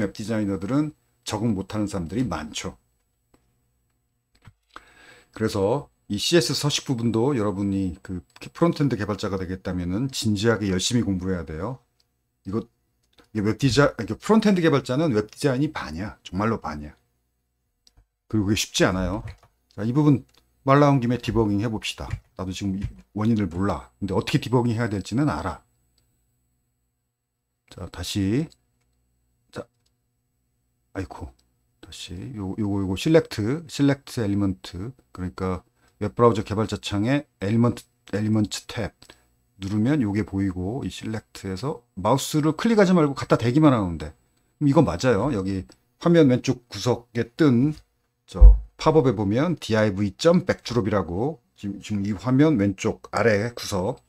웹 디자이너들은 적응 못하는 사람들이 많죠. 그래서 이 CS 서식 부분도 여러분이 그 프론트엔드 개발자가 되겠다면은 진지하게 열심히 공부해야 돼요. 이거 프론트엔드 개발자는 웹 디자인이 반이야. 정말로 반이야. 그리고 그게 쉽지 않아요. 자, 이 부분 말 나온 김에 디버깅 해봅시다. 나도 지금 원인을 몰라. 근데 어떻게 디버깅 해야 될지는 알아. 자, 다시. 자, 아이고. 다시. 요거 실렉트 엘리먼트. 그러니까 웹브라우저 개발자 창에 엘리먼트 탭 누르면 요게 보이고 이 실렉트에서 마우스를 클릭하지 말고 갖다 대기만 하는데 이거 맞아요. 여기 화면 왼쪽 구석에 뜬 저 팝업에 보면 div.backdrop이라고 지금 이 화면 왼쪽 아래 구석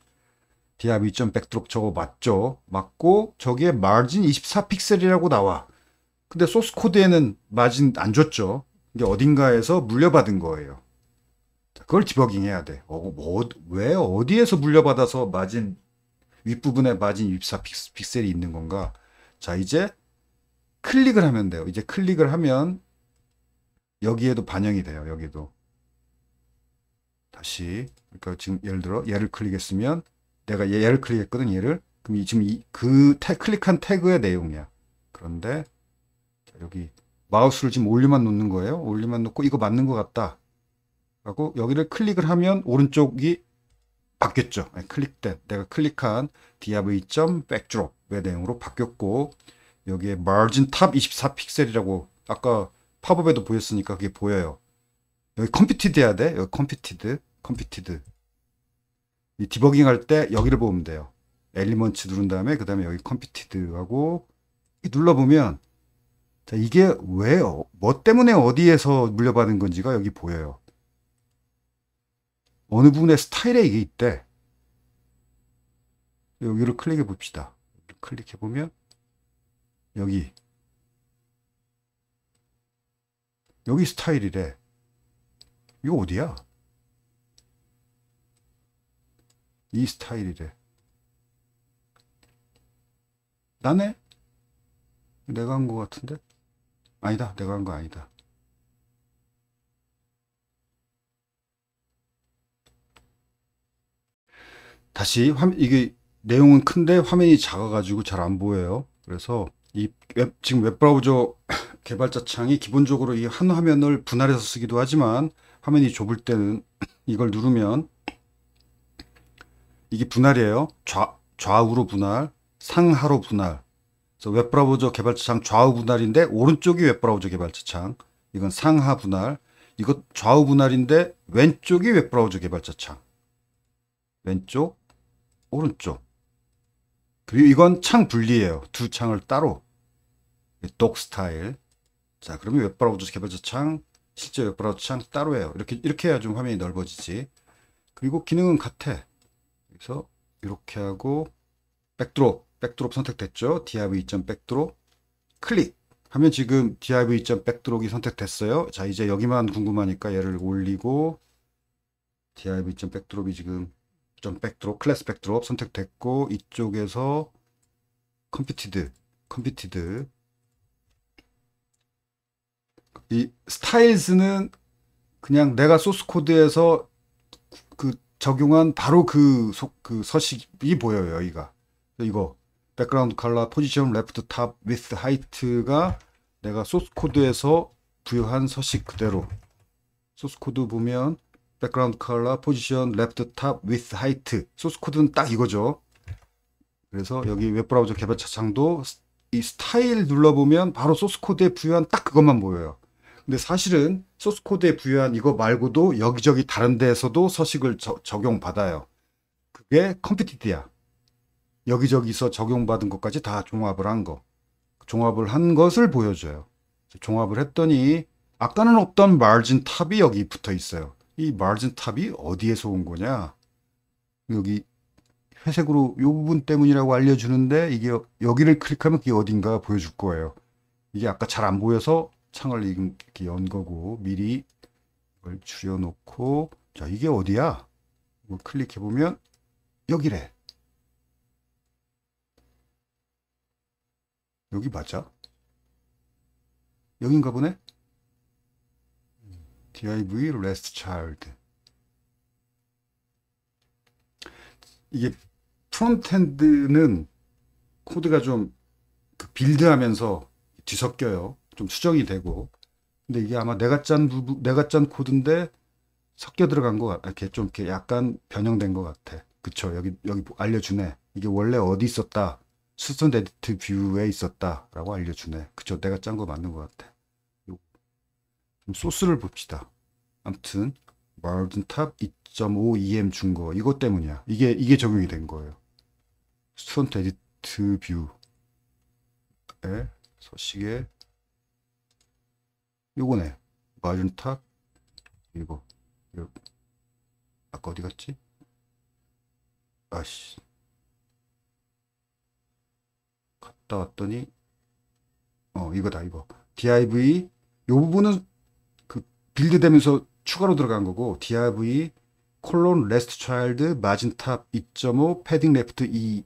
div.backdrop 저거 맞죠? 맞고 저기에 margin 24픽셀이라고 나와. 근데 소스 코드에는 마진 안 줬죠. 이게 어딘가에서 물려받은 거예요. 그걸 디버깅 해야 돼. 왜 어디에서 물려받아서 마진 윗부분에 마진 24픽셀이 있는 건가? 자, 이제 클릭을 하면 돼요. 이제 클릭을 하면 여기에도 반영이 돼요. 여기도. 다시. 그러니까 지금 예를 들어 얘를 클릭했으면 내가 얘를 클릭했거든. 얘를. 그럼 지금 클릭한 태그의 내용이야. 그런데 여기 마우스를 지금 올리만 놓는 거예요. 올리만 놓고 이거 맞는 것 같다. 하고 여기를 클릭을 하면 오른쪽이 바뀌었죠. 클릭된 내가 클릭한 div.backdrop의 내용으로 바뀌었고 여기에 margin top 24픽셀이라고 아까 팝업에도 보였으니까 그게 보여요. 여기 컴피티드 해야 돼. 여기 컴피티드. 이 디버깅 할 때 여기를 보면 돼요. 엘리먼트 누른 다음에 그 다음에 여기 컴피티드 하고 눌러보면 자, 이게 뭐 때문에 어디에서 물려받은 건지가 여기 보여요. 어느 부분에 스타일에 이게 있대. 여기를 클릭해 봅시다. 클릭해 보면 여기 스타일이래. 이거 어디야? 이 스타일이래. 나네? 내가 한 거 같은데? 아니다. 내가 한 거 아니다. 다시 이게 내용은 큰데 화면이 작아가지고 잘 안 보여요. 그래서 지금 웹브라우저 개발자 창이 기본적으로 이 한 화면을 분할해서 쓰기도 하지만 화면이 좁을 때는 이걸 누르면 이게 분할이에요. 좌우로 분할, 상하로 분할. 그래서 웹브라우저 개발자 창 좌우 분할인데 오른쪽이 웹브라우저 개발자 창. 이건 상하 분할. 이거 좌우 분할인데 왼쪽이 웹브라우저 개발자 창. 왼쪽, 오른쪽. 그리고 이건 창 분리예요. 두 창을 따로. 독 스타일. 자, 그러면 웹브라우저 개발자 창, 실제 웹브라우저 창 따로 해요. 이렇게 해야 좀 화면이 넓어지지. 그리고 기능은 같아. 그래서 이렇게 하고 백드롭 선택됐죠. div 2점 백드롭 클릭 하면 지금 div 2점 백드롭이 선택됐어요. 자, 이제 여기만 궁금하니까 얘를 올리고 div 2점 백드롭이 지금 점 백드롭 클래스 백드롭 선택됐고 이쪽에서 컴피티드 이 스타일즈는 그냥 내가 소스 코드에서 그 적용한 바로 그 서식이 보여요. 여기가 이거 백그라운드 컬러 포지션 레프트 탑 위스 하이트가 내가 소스 코드에서 부여한 서식 그대로. 소스 코드 보면 백그라운드 컬러 포지션 레프트 탑 위스 하이트 소스 코드는 딱 이거죠. 그래서 여기 웹브라우저 개발자 창도 이 스타일 눌러보면 바로 소스 코드에 부여한 딱 그것만 보여요. 근데 사실은 소스 코드에 부여한 이거 말고도 여기저기 다른 데에서도 서식을 적용받아요. 그게 컴피티드야. 여기저기서 적용받은 것까지 다 종합을 한 거. 종합을 한 것을 보여줘요. 종합을 했더니 아까는 없던 마진 탑이 여기 붙어 있어요. 이 마진 탑이 어디에서 온 거냐? 여기 회색으로 이 부분 때문이라고 알려주는데 이게 여기를 클릭하면 그게 어딘가 보여줄 거예요. 이게 아까 잘 안 보여서 창을 이렇게 연 거고 미리 이걸 줄여놓고 자 이게 어디야? 이거 클릭해 보면 여기래. 여기 맞아? 여긴가 보네? div rest child 이게 프론트엔드는 코드가 좀 빌드하면서 뒤섞여요. 좀 수정이 되고. 근데 이게 아마 내가 짠 코드인데 섞여 들어간 거 같아. 좀 이렇게 약간 변형된 것 같아. 그쵸? 여기 알려주네. 이게 원래 어디 있었다. 스턴트 에디트 뷰에 있었다라고 알려주네. 그쵸? 내가 짠 거 맞는 것 같아. 소스를 봅시다. 아무튼 마진 탑 2.5 EM 준 거 이것 때문이야. 이게 적용이 된 거예요. 스턴트 에디트 뷰에 서식에 요거네. 마진 탑 이거 아까 어디 갔지? 아씨 갔다 왔더니 이거다 이거 div 요 부분은 그 빌드 되면서 추가로 들어간 거고 div 콜론 레스트 차일드 마진 탑 2.5 패딩 레프트 2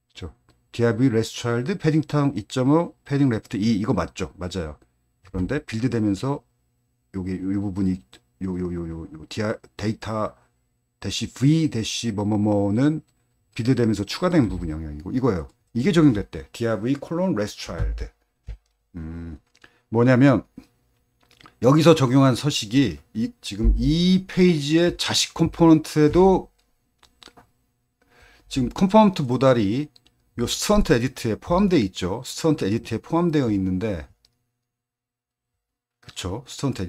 그렇죠? div 레스트 차일드 패딩 탑 2.5 패딩 레프트 2 이거 맞죠? 맞아요. 그런데 빌드 되면서 요게 요 부분이 요 데이터 대시 v 대시 뭐뭐뭐는 빌드 되면서 추가된 부분 영역이고 이거예요. 이게 적용됐대. div 콜론 레스트 차일드 뭐냐면 여기서 적용한 서식이 지금 이 페이지의 자식 컴포넌트에도 지금 컴포넌트 모달이 요 스턴트 에디트에 포함되어 있죠. 스턴트 에디트에 포함되어 있는데 그쵸? 스턴트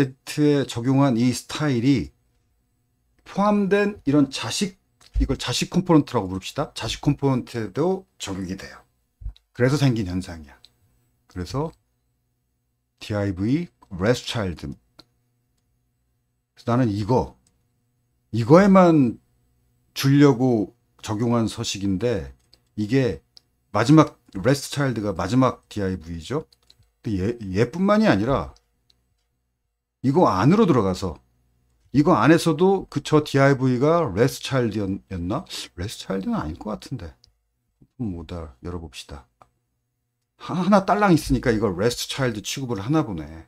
에디트에 적용한 이 스타일이 포함된 이런 이걸 자식 컴포넌트라고 부릅시다. 자식 컴포넌트에도 적용이 돼요. 그래서 생긴 현상이야. 그래서 div rest child 나는 이거에만 주려고 적용한 서식인데 이게 마지막 rest child가 마지막 div죠. 얘뿐만이 아니라 이거 안으로 들어가서 이거 안에서도 그쵸 div가 rest child였나? rest child는 아닐 것 같은데 모달 열어봅시다. 하나 딸랑 있으니까 이걸 rest child 취급을 하나 보네.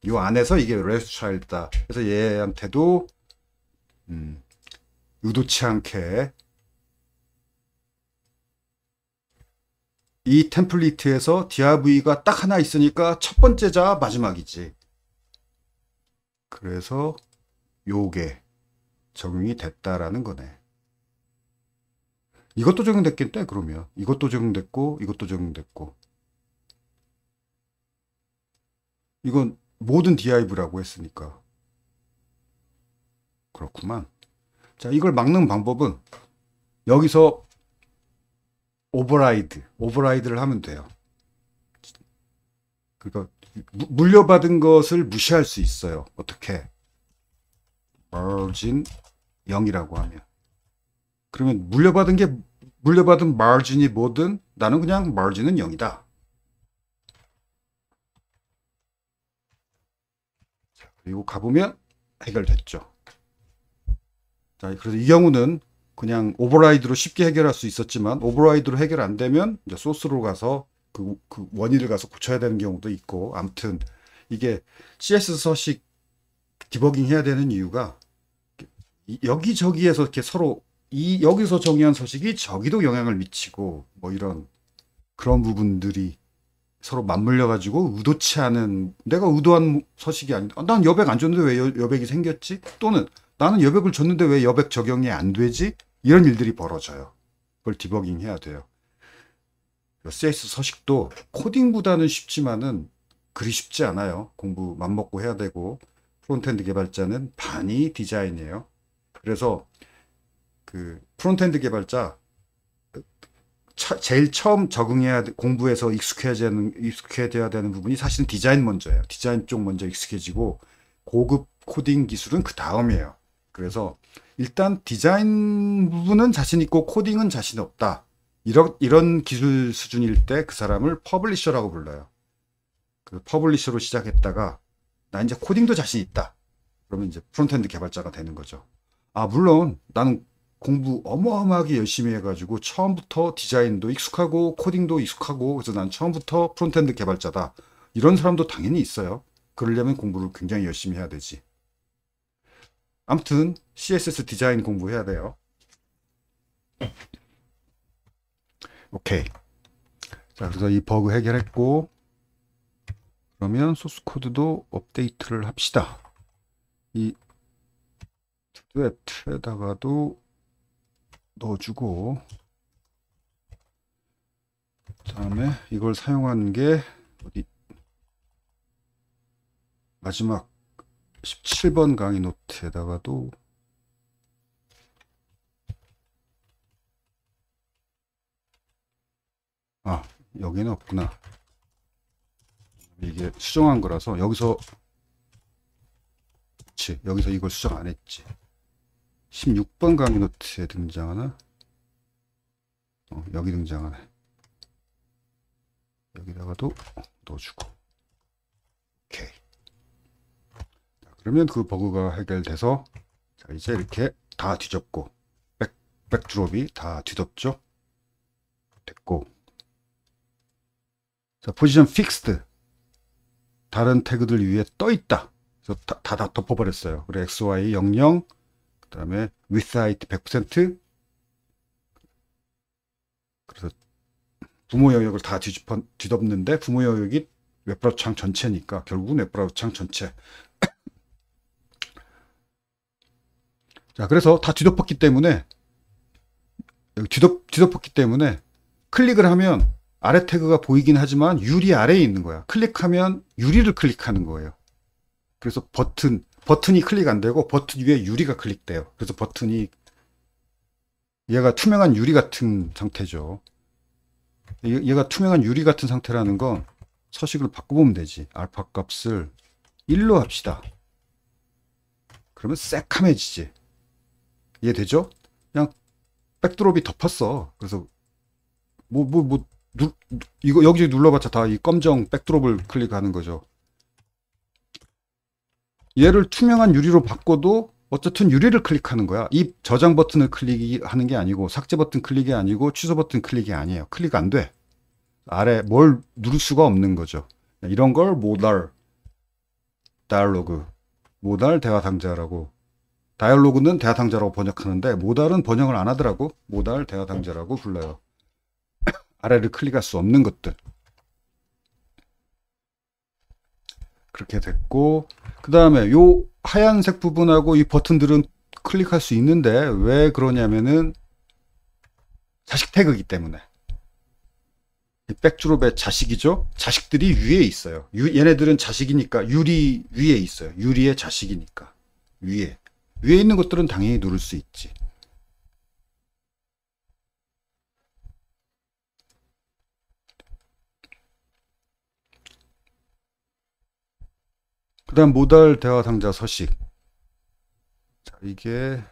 이 안에서 이게 레스트 차일드다. 그래서 얘한테도 의도치 않게 이 템플릿에서 div가 딱 하나 있으니까 첫 번째 자 마지막이지. 그래서 요게 적용이 됐다라는 거네. 이것도 적용됐겠네. 그러면 이것도 적용됐고 이것도 적용됐고 이건 모든 div라고 했으니까 그렇구만. 자, 이걸 막는 방법은 여기서 오버라이드를 하면 돼요. 그러니까 물려받은 것을 무시할 수 있어요. 어떻게? margin 0이라고 하면. 그러면 물려받은 margin이 뭐든 나는 그냥 margin은 0이다. 그리고 가보면 해결됐죠. 자, 그래서 이 경우는 그냥 오버라이드로 쉽게 해결할 수 있었지만 오버라이드로 해결 안 되면 이제 소스로 가서 그 원인을 가서 고쳐야 되는 경우도 있고, 아무튼 이게 CS 서식 디버깅 해야 되는 이유가 여기저기에서 이렇게 서로 여기서 정의한 서식이 저기도 영향을 미치고 뭐 이런 그런 부분들이 서로 맞물려 가지고 의도치 않은, 내가 의도한 서식이 아닌데 난 여백 안 줬는데 왜 여백이 생겼지? 또는 나는 여백을 줬는데 왜 여백 적용이 안 되지? 이런 일들이 벌어져요. 그걸 디버깅 해야 돼요. CS 서식도 코딩보다는 쉽지만은 그리 쉽지 않아요. 공부 맘먹고 해야 되고, 프론트엔드 개발자는 반이 디자인이에요. 그래서 그 프론트엔드 개발자 제일 처음 공부해서 익숙해져야 되는 부분이 사실은 디자인 먼저예요. 디자인 쪽 먼저 익숙해지고 고급 코딩 기술은 그 다음이에요. 그래서 일단 디자인 부분은 자신 있고 코딩은 자신 없다. 이런 기술 수준일 때 그 사람을 퍼블리셔라고 불러요. 그 퍼블리셔로 시작했다가 나 이제 코딩도 자신 있다. 그러면 이제 프론트엔드 개발자가 되는 거죠. 아, 물론 나는 공부 어마어마하게 열심히 해가지고 처음부터 디자인도 익숙하고 코딩도 익숙하고 그래서 난 처음부터 프론트엔드 개발자다. 이런 사람도 당연히 있어요. 그러려면 공부를 굉장히 열심히 해야 되지. 아무튼 CSS 디자인 공부해야 돼요. 오케이. 자, 그래서 이 버그 해결했고, 그러면 소스 코드도 업데이트를 합시다. 이 웹에다가도 넣어주고, 그다음에 이걸 사용한 게 어디 마지막 17번 강의 노트에다가도 여기는 없구나. 이게 수정한 거라서 여기서 이걸 수정 안 했지. 16번 강의 노트에 등장하나? 여기 등장하네. 여기다가도 넣어주고. 오케이. 자, 그러면 그 버그가 해결돼서, 자, 이제 이렇게 다 뒤졌고, 백드롭이 다 뒤덮죠? 됐고. 자, 포지션 픽스드. 다른 태그들 위에 떠 있다. 그래서 다 덮어버렸어요. 그래, XY 00, 그 다음에 with height 100%. 그래서 부모 영역을 다 뒤덮는데, 부모 영역이 웹브라우저 창 전체니까 결국은 웹브라우저 창 전체. 자, 그래서 다 뒤덮었기 때문에, 뒤덮었기 때문에 클릭을 하면 아래 태그가 보이긴 하지만 유리 아래에 있는 거야. 클릭하면 유리를 클릭하는 거예요. 그래서 버튼이 클릭 안 되고 버튼 위에 유리가 클릭돼요. 그래서 버튼이, 얘가 투명한 유리 같은 상태죠. 얘가 투명한 유리 같은 상태라는 건 서식을 바꿔보면 되지. 알파 값을 1로 합시다. 그러면 새카매지지. 이해되죠? 그냥 백드롭이 덮었어. 그래서 이거 여기저기 눌러봤자 다 이 검정 백드롭을 클릭하는 거죠. 얘를 투명한 유리로 바꿔도 어쨌든 유리를 클릭하는 거야. 이 저장 버튼을 클릭하는 게 아니고, 삭제 버튼 클릭이 아니고, 취소 버튼 클릭이 아니에요. 클릭 안 돼. 아래 뭘 누를 수가 없는 거죠. 이런 걸 모달 다이얼로그, 모달 대화 상자라고. 다이얼로그는 대화 상자라고 번역하는데 모달은 번역을 안 하더라고. 모달 대화 상자라고 불러요. 아래를 클릭할 수 없는 것들. 그렇게 됐고, 그 다음에 요 하얀색 부분하고 이 버튼들은 클릭할 수 있는데 왜 그러냐면은 자식 태그이기 때문에. 백드롭의 자식이죠. 자식들이 위에 있어요. 얘네들은 자식이니까 유리 위에 있어요. 유리의 자식이니까 위에 있는 것들은 당연히 누를 수 있지. 그 다음 모달 대화 상자 서식. 자, 이게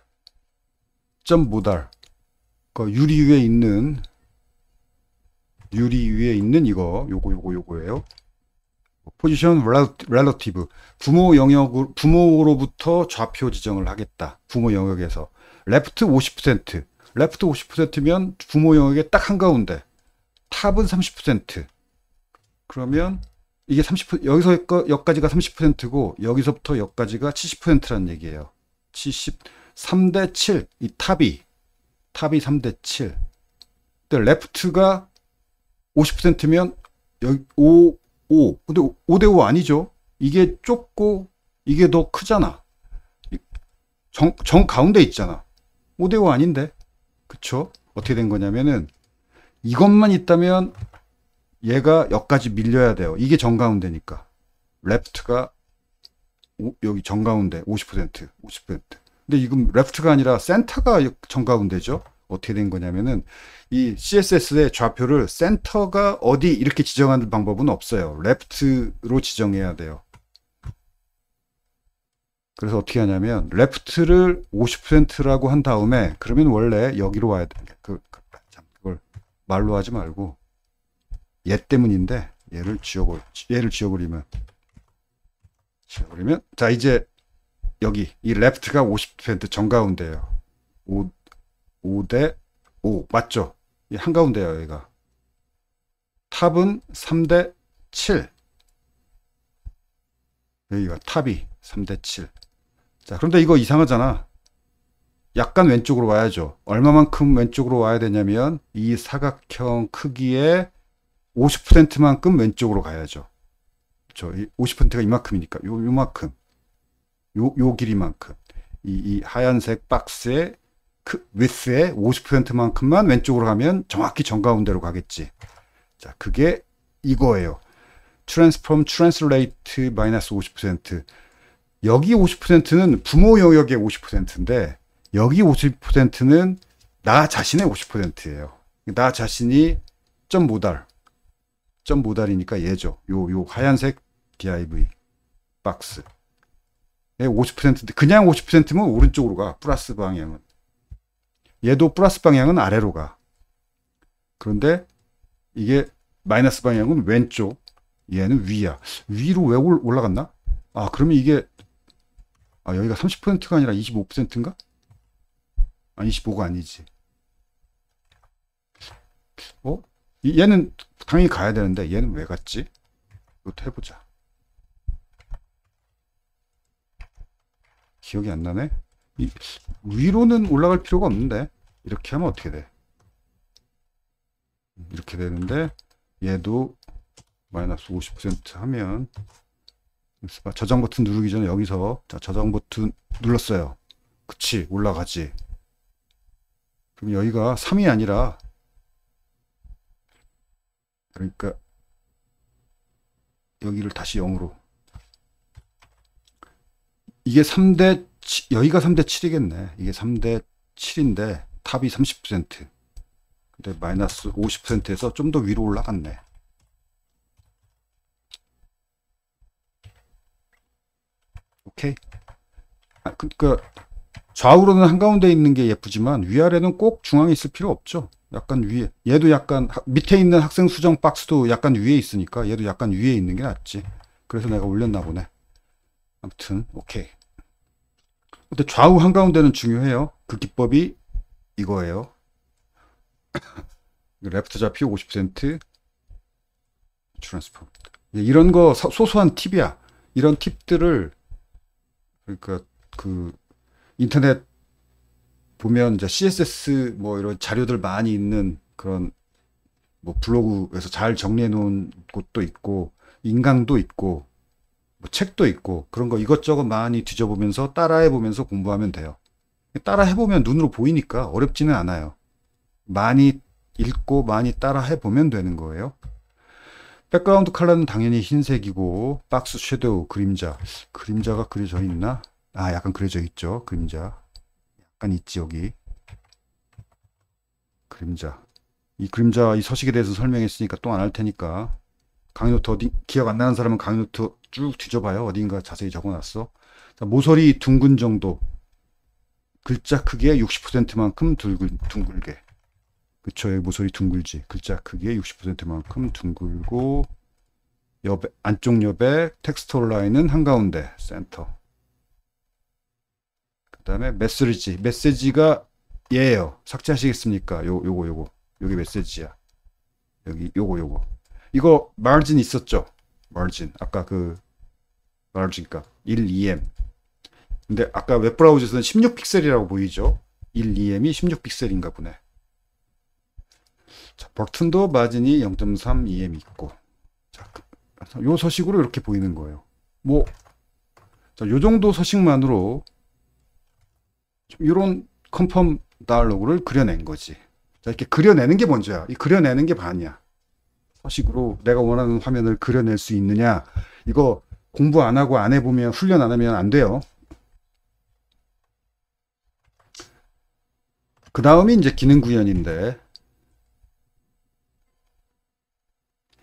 점 모달, 그 유리 위에 있는 요거예요. 포지션 렐러티브, 부모 영역, 부모로부터 좌표 지정을 하겠다. 부모 영역에서 레프트 50%, 레프트 50%면 부모 영역의 딱 한가운데, 탑은 30%. 그러면 이게 30%, 여기까지가 30%고 여기서부터 여기까지가 70%라는 얘기예요. 3대 7. 이 탑이 3대 7. 근데 레프트가 50%면 여기 5. 근데 5대 5 아니죠? 이게 좁고 이게 더 크잖아. 정 가운데 있잖아. 5대 5 아닌데. 그쵸? 어떻게 된 거냐면은 이것만 있다면 얘가 여기까지 밀려야 돼요. 이게 정가운데니까. 레프트가 여기 정가운데 50%. 근데 이건 레프트가 아니라 센터가 정가운데죠. 어떻게 된 거냐면은 이 CSS의 좌표를 센터가 어디 이렇게 지정하는 방법은 없어요. 레프트로 지정해야 돼요. 그래서 어떻게 하냐면 레프트를 50%라고 한 다음에 그러면 원래 여기로 와야 돼. 그걸 말로 하지 말고 얘 때문인데 얘를 지워버리면 자 이제 여기 이 레프트가 50% 정가운데예요. 5대 5 맞죠? 이 한가운데예요. 여기가 탑은 3대 7. 여기가 탑이 3대 7. 자, 그런데 이거 이상하잖아. 약간 왼쪽으로 와야죠. 얼마만큼 왼쪽으로 와야 되냐면 이 사각형 크기의 50%만큼 왼쪽으로 가야죠. 그렇죠? 50%가 이만큼이니까 요만큼 요 길이만큼 이 하얀색 박스의 width의 50%만큼만 왼쪽으로 가면 정확히 정가운데로 가겠지. 자, 그게 이거예요. transform translate 마이너스 50%. 여기 50%는 부모 영역의 50%인데 여기 50%는 나 자신의 50%예요. 나 자신이 점 모달이니까 얘죠. 요 하얀색 div 박스. 50%인데 그냥 50%면 오른쪽으로 가. 플러스 방향은. 얘도 플러스 방향은 아래로 가. 그런데 이게 마이너스 방향은 왼쪽. 얘는 위야. 위로 왜 올라갔나? 아, 그러면 이게 여기가 30%가 아니라 25%인가? 아, 25가 아니지. 얘는 당연히 가야 되는데 얘는 왜 갔지? 이것도 해보자. 기억이 안 나네. 위로는 올라갈 필요가 없는데 이렇게 하면 어떻게 돼? 이렇게 되는데 얘도 마이너스 50% 하면 저장 버튼 누르기 전에 여기서 자 저장 버튼 눌렀어요. 그치 올라가지. 그럼 여기가 3이 아니라 그러니까 여기를 다시 0으로 이게 3대 여기가 3대 7이겠네. 이게 3대 7인데 탑이 30%. 근데 마이너스 50%에서 좀 더 위로 올라갔네. 오케이. 그러니까 좌우로는 한가운데 있는 게 예쁘지만 위아래는 꼭 중앙에 있을 필요 없죠. 약간 위에. 얘도 약간 밑에 있는 학생 수정 박스도 약간 위에 있으니까 얘도 약간 위에 있는 게 낫지. 그래서 내가 올렸나 보네. 아무튼 오케이. 근데 좌우 한가운데는 중요해요. 그 기법이 이거예요. 레프트 좌표 50% 트랜스폼. 이런 거 소소한 팁이야. 이런 팁들을, 그러니까 그 인터넷 보면 이제 CSS 뭐 이런 자료들 많이 있는 그런 뭐 블로그에서 잘 정리해 놓은 곳도 있고, 인강도 있고, 뭐 책도 있고, 그런 거 이것저것 많이 뒤져보면서 따라해 보면서 공부하면 돼요. 따라해 보면 눈으로 보이니까 어렵지는 않아요. 많이 읽고 많이 따라해 보면 되는 거예요. 백그라운드 컬러는 당연히 흰색이고, 박스 섀도우 그림자가 그려져 있나? 아, 약간 그려져 있죠. 그림자 약간 있지. 여기 그림자, 이 그림자 이 서식에 대해서 설명했으니까 또 안 할 테니까, 강의노트 어디 기억 안 나는 사람은 강의노트 쭉 뒤져봐요. 어딘가 자세히 적어놨어. 자, 모서리 둥근 정도, 글자 크기의 60%만큼 둥글게. 그쵸, 여기 모서리 둥글지. 글자 크기의 60%만큼 둥글고, 여백, 안쪽 여백, 텍스트 라인은 한가운데, 센터. 그 다음에 메시지가 얘예요. 삭제하시겠습니까? 요거. 여기 메시지야. 여기 요거. 이거 마진 있었죠? 마진. 아까 그 마진 값 1, 2M. 근데 아까 웹브라우저에서는 16픽셀이라고 보이죠? 1, 2M이 16픽셀인가 보네. 자, 버튼도 마진이 0.3, 2M 있고. 자, 요 서식으로 이렇게 보이는 거예요. 뭐, 자, 요 정도 서식만으로 이런 컨펌 다이얼로그를 그려낸 거지. 자, 이렇게 그려내는 게 먼저야. 이 그려내는 게 반이야. 서식으로 내가 원하는 화면을 그려낼 수 있느냐. 이거 공부 안 하고 안 해보면, 훈련 안 하면 안 돼요. 그 다음이 이제 기능 구현인데,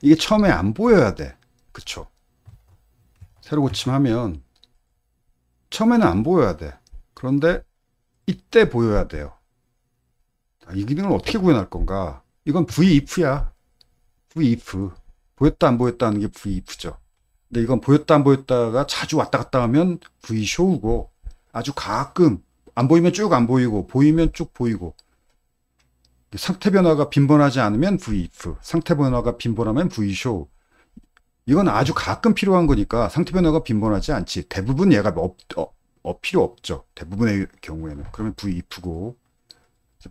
이게 처음에 안 보여야 돼. 그쵸? 새로 고침하면 처음에는 안 보여야 돼. 그런데 이때 보여야 돼요. 이 기능을 어떻게 구현할 건가? 이건 VIF야. VIF. 보였다 안 보였다 하는 게 VIF죠. 근데 이건 보였다 안 보였다가 자주 왔다 갔다 하면 VShow고, 아주 가끔 안 보이면 쭉 안 보이고, 보이면 쭉 보이고, 상태 변화가 빈번하지 않으면 VIF, 상태 변화가 빈번하면 VShow. 이건 아주 가끔 필요한 거니까 상태 변화가 빈번하지 않지. 대부분 얘가 필요 없죠. 대부분의 경우에는. 그러면 VIF고,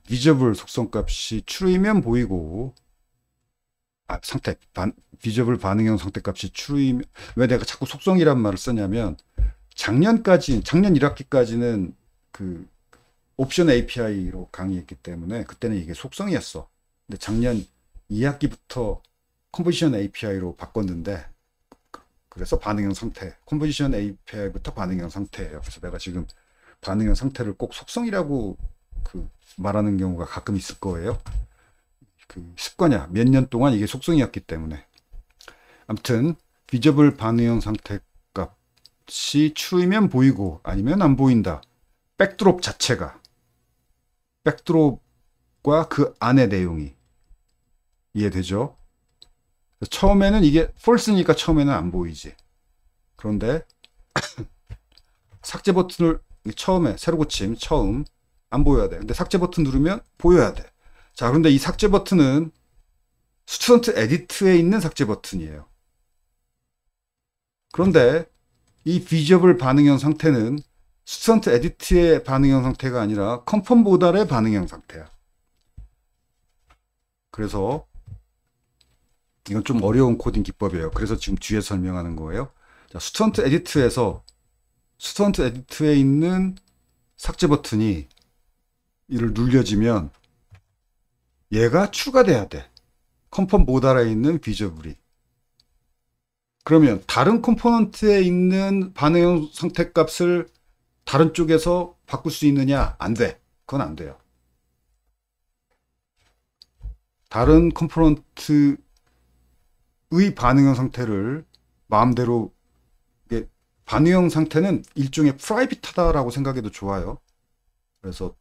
비저블 속성값이 true이면 보이고, 비저블 반응형 상태값이 true이면, 왜 내가 자꾸 속성이란 말을 쓰냐면, 작년 1학기까지는 그 옵션 API로 강의했기 때문에 그때는 이게 속성이었어. 근데 작년 2학기부터 컴포지션 API로 바꿨는데, 그래서 반응형 상태, 컴포지션 API부터 반응형 상태예요. 그래서 내가 지금 반응형 상태를 꼭 속성이라고 말하는 경우가 가끔 있을 거예요. 습관이야. 몇 년 동안 이게 속성이었기 때문에. 아무튼 비저블 반응형 상태 값이 true이면 보이고 아니면 안 보인다. 백드롭 자체가, 백드롭과 그 안의 내용이 이해되죠? 처음에는 이게 false니까 처음에는 안 보이지. 그런데 삭제 버튼을 처음에 새로 고침 처음 안 보여야 돼. 근데 삭제 버튼 누르면 보여야 돼. 자, 그런데 이 삭제 버튼은 스튜던트 에디트에 있는 삭제 버튼이에요. 그런데 이 비저블 반응형 상태는 스튜던트 에디트의 반응형 상태가 아니라 컨펌 보달의 반응형 상태야. 그래서 이건 좀 어려운 코딩 기법이에요. 그래서 지금 뒤에 설명하는 거예요. 자, 스튜던트 에디트에 있는 삭제 버튼이 이를 눌려지면 얘가 추가돼야 돼. 컨펌 보달에 있는 비저블이. 그러면 다른 컴포넌트에 있는 반응형 상태 값을 다른 쪽에서 바꿀 수 있느냐? 안 돼. 그건 안 돼요. 다른 컴포넌트의 반응형 상태를 마음대로, 반응형 상태는 일종의 프라이빗하다라고 생각해도 좋아요. 그래서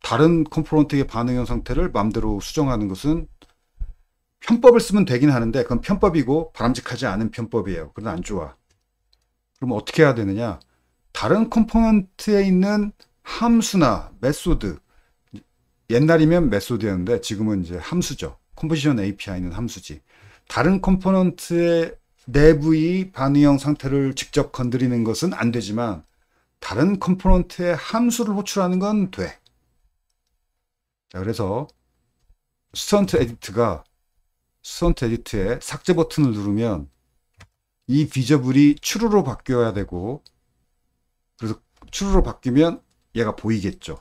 다른 컴포넌트의 반응형 상태를 마음대로 수정하는 것은 편법을 쓰면 되긴 하는데 그건 편법이고 바람직하지 않은 편법이에요. 그건 안 좋아. 그럼 어떻게 해야 되느냐? 다른 컴포넌트에 있는 함수나 메소드, 옛날이면 메소드였는데 지금은 이제 함수죠. 컴포지션 API는 함수지. 다른 컴포넌트의 내부의 반응형 상태를 직접 건드리는 것은 안 되지만 다른 컴포넌트의 함수를 호출하는 건 돼. 자, 그래서 스턴트 에디트에 삭제 버튼을 누르면 이 비저블이 true로 바뀌어야 되고, 그래서 true로 바뀌면 얘가 보이겠죠.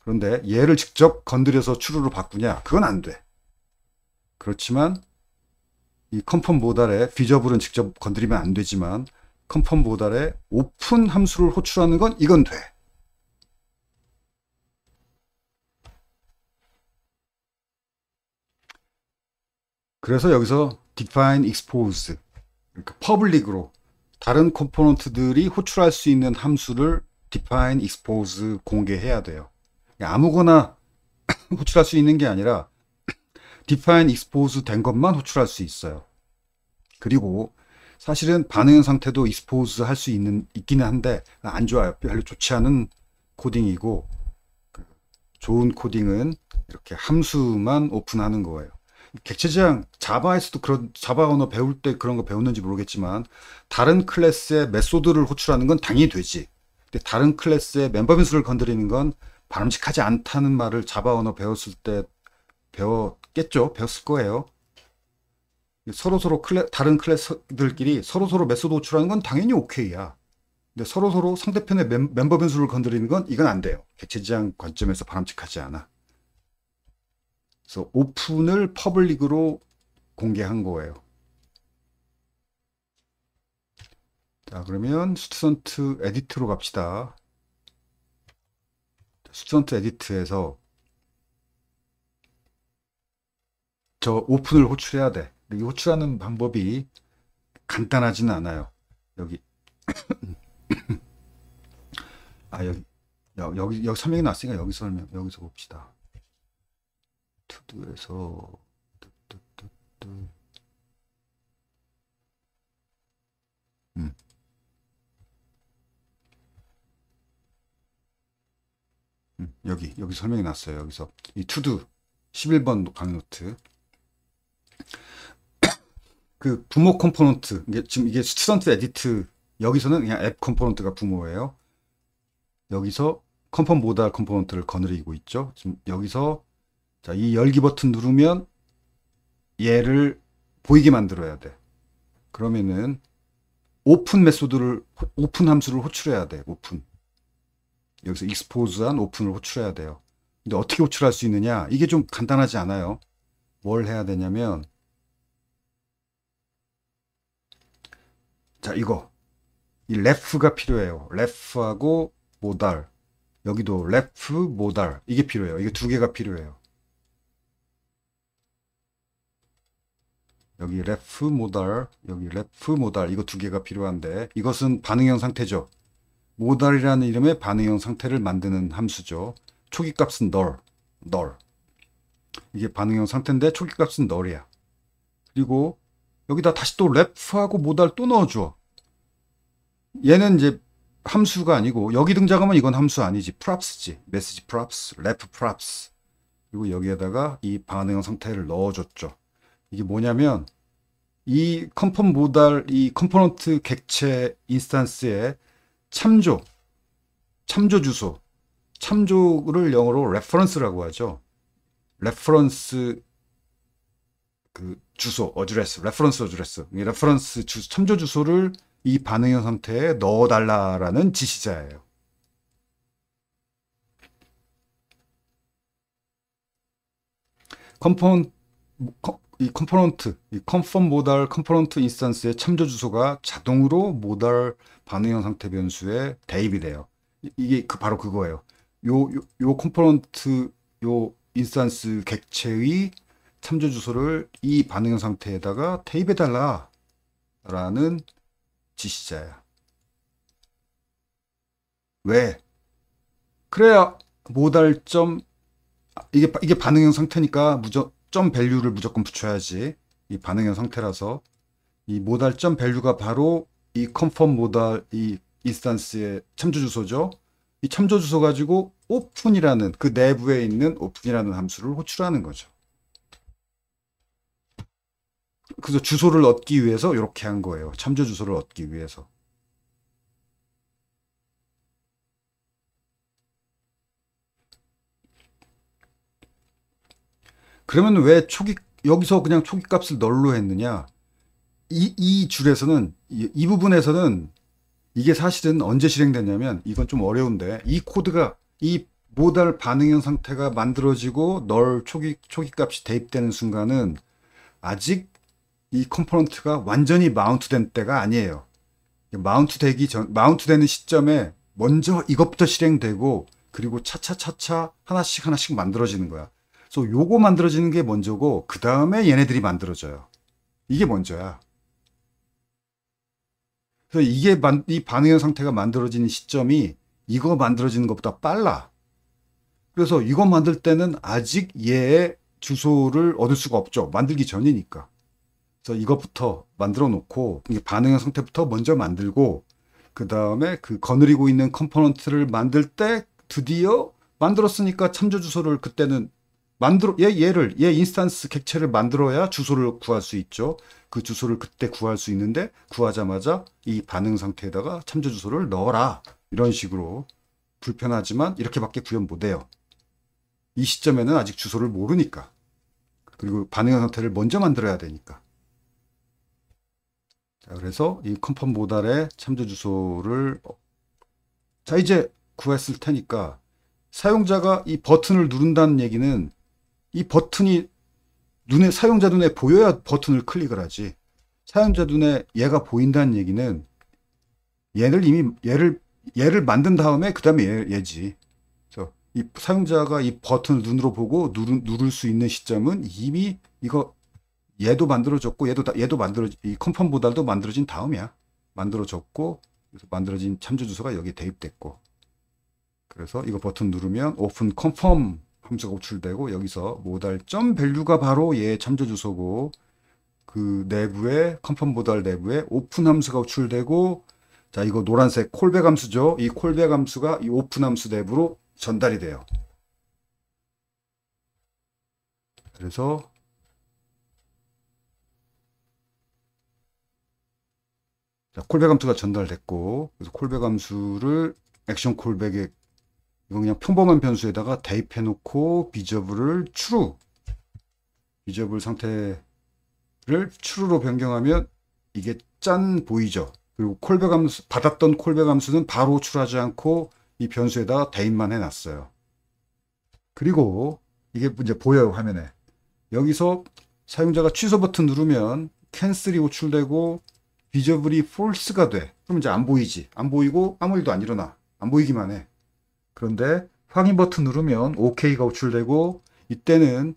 그런데 얘를 직접 건드려서 true로 바꾸냐? 그건 안 돼. 그렇지만 이 컴펌 모달에 비저블은 직접 건드리면 안 되지만 컴펌 모달에 오픈 함수를 호출하는 건 이건 돼. 그래서 여기서 define expose, 그러니까 퍼블릭으로 다른 컴포넌트들이 호출할 수 있는 함수를 define expose 공개해야 돼요. 아무거나 호출할 수 있는 게 아니라 define expose 된 것만 호출할 수 있어요. 그리고 사실은 반응형 상태도 expose 할 수 있기는 한데 안 좋아요. 별로 좋지 않은 코딩이고, 좋은 코딩은 이렇게 함수만 오픈하는 거예요. 객체 지향, 자바에서도 자바 언어 배울 때 그런 거 배웠는지 모르겠지만 다른 클래스의 메소드를 호출하는 건 당연히 되지. 근데 다른 클래스의 멤버 변수를 건드리는 건 바람직하지 않다는 말을 자바 언어 배웠을 때 배웠을 거예요. 다른 클래스들끼리 서로서로 메소드 호출하는 건 당연히 오케이야. 근데 서로서로 상대편의 멤버 변수를 건드리는 건 이건 안 돼요. 객체 지향 관점에서 바람직하지 않아. 그래서 오픈을 퍼블릭으로 공개한 거예요. 자, 그러면 스튜던트 에디트로 갑시다. 스튜던트 에디트에서 저 오픈을 호출해야 돼. 이 호출하는 방법이 간단하지는 않아요. 여기 여기 설명이 났으니까 여기서 봅시다. 투두에서 여기 설명이 났어요. 여기서 이 투두 11번 강의노트, 그 부모 컴포넌트, 지금 이게 스튜던트 에디트, 여기서는 그냥 앱 컴포넌트가 부모예요. 여기서 컴펌 모달 컴포넌트를 거느리고 있죠. 지금 여기서 자, 이 열기 버튼 누르면 얘를 보이게 만들어야 돼. 그러면은 오픈 함수를 호출해야 돼. 오픈. 여기서 expose한 오픈을 호출해야 돼요. 근데 어떻게 호출할 수 있느냐? 이게 좀 간단하지 않아요. 뭘 해야 되냐면, 자, 이 ref가 필요해요. ref하고 modal, 여기도 ref, modal, 이게 필요해요. 이게 두 개가 필요해요. 여기 ref, modal, 이거 두 개가 필요한데, 이것은 반응형 상태죠. modal이라는 이름의 반응형 상태를 만드는 함수죠. 초기값은 null. 이게 반응형 상태인데 초기값은 null이야. 그리고 여기다 다시 또 ref하고 modal 또 넣어줘. 얘는 이제 함수가 아니고, 여기 등장하면 이건 함수 아니지. props지. message props, ref props. 그리고 여기에다가 이 반응형 상태를 넣어줬죠. 이게 뭐냐면, 이 컴펌 모달, 이 컴포넌트 객체 인스턴스의 참조 주소, 참조를 영어로 reference라고 하죠. reference 주소, reference address, 이 reference 참조 주소를 이 반응형 상태에 넣어달라라는 지시자예요. 이 confirm modal 컴포넌트 인스턴스의 참조 주소가 자동으로 모달 반응형 상태 변수에 대입이 돼요. 이게 바로 그거예요. 요 컴포넌트, 요 인스턴스 객체의 참조 주소를 이 반응형 상태에다가 대입해달라 라는 지시자야. 왜? 그래야 모달점, 이게 반응형 상태니까 점 밸류를 무조건 붙여야지. 이 반응형 상태라서 이 모달점 밸류가 바로 이 confirm 모달 이 인스턴스의 참조 주소죠. 이 참조 주소 가지고 오픈이라는, 그 내부에 있는 오픈이라는 함수를 호출하는 거죠. 그래서 주소를 얻기 위해서 이렇게 한 거예요. 참조 주소를 얻기 위해서. 그러면 왜 여기서 그냥 초기 값을 널로 했느냐? 이 줄에서는, 이 부분에서는 이게 사실은 언제 실행됐냐면, 이건 좀 어려운데, 이 코드가, 이 모달 반응형 상태가 만들어지고 널 초기 값이 대입되는 순간은 아직 이 컴포넌트가 완전히 마운트 된 때가 아니에요. 마운트 되는 시점에 먼저 이것부터 실행되고, 그리고 차차차차 하나씩 만들어지는 거야. 그래서 요거 만들어지는 게 먼저고, 그 다음에 얘네들이 만들어져요. 이게 먼저야. 그래서 이 반응형 상태가 만들어지는 시점이 이거 만들어지는 것보다 빨라. 그래서 이거 만들 때는 아직 얘의 주소를 얻을 수가 없죠. 만들기 전이니까. 그래서 이것부터 만들어 놓고, 이게 반응형 상태부터 먼저 만들고, 그 다음에 그 거느리고 있는 컴포넌트를 만들 때 드디어 만들었으니까 참조 주소를 그때는 얘 인스턴스 객체를 만들어야 주소를 구할 수 있죠. 그 주소를 그때 구할 수 있는데, 구하자마자 이 반응 상태에다가 참조 주소를 넣어라. 이런 식으로. 불편하지만 이렇게밖에 구현 못 해요. 이 시점에는 아직 주소를 모르니까. 그리고 반응 상태를 먼저 만들어야 되니까. 자, 그래서 이 컴펌 모달의 참조 주소를 자, 이제 구했을 테니까 사용자가 이 버튼을 누른다는 얘기는 이 버튼이 사용자 눈에 보여야 버튼을 클릭을 하지. 사용자 눈에 얘가 보인다는 얘기는 얘를 만든 다음에 그 다음에 얘지. 그래서 이 사용자가 이 버튼을 눈으로 보고 누를 수 있는 시점은 이미 얘도 만들어졌고 이 컴펌 모달도 만들어진 다음이야. 만들어졌고, 그래서 만들어진 참조 주소가 여기에 대입됐고, 그래서 이거 버튼 누르면 오픈 컨펌 함수가 호출되고, 여기서 모달 점 밸류가 바로 얘의 참조 주소고, 그 내부에 컨펌 모달 내부에 오픈 함수가 호출되고, 자, 이거 노란색 콜백 함수죠. 이 콜백 함수가 이 오픈 함수 내부로 전달이 돼요. 그래서 자, 콜백 함수가 전달됐고, 그래서 콜백 함수를 액션 콜백에 이건 그냥 평범한 변수에다가 대입해 놓고 비저블을 비저블 상태를 true로 변경하면 이게 짠 보이죠. 그리고 콜백 함수, 받았던 콜백 함수는 바로 호출하지 않고 이 변수에다가 대입만 해놨어요. 그리고 이게 이제 보여요, 화면에. 여기서 사용자가 취소 버튼 누르면 캔슬이 호출되고 비저블이 false가 돼. 그럼 이제 안 보이지. 안 보이고 아무 일도 안 일어나. 안 보이기만 해. 그런데 확인 버튼 누르면 OK가 호출되고, 이때는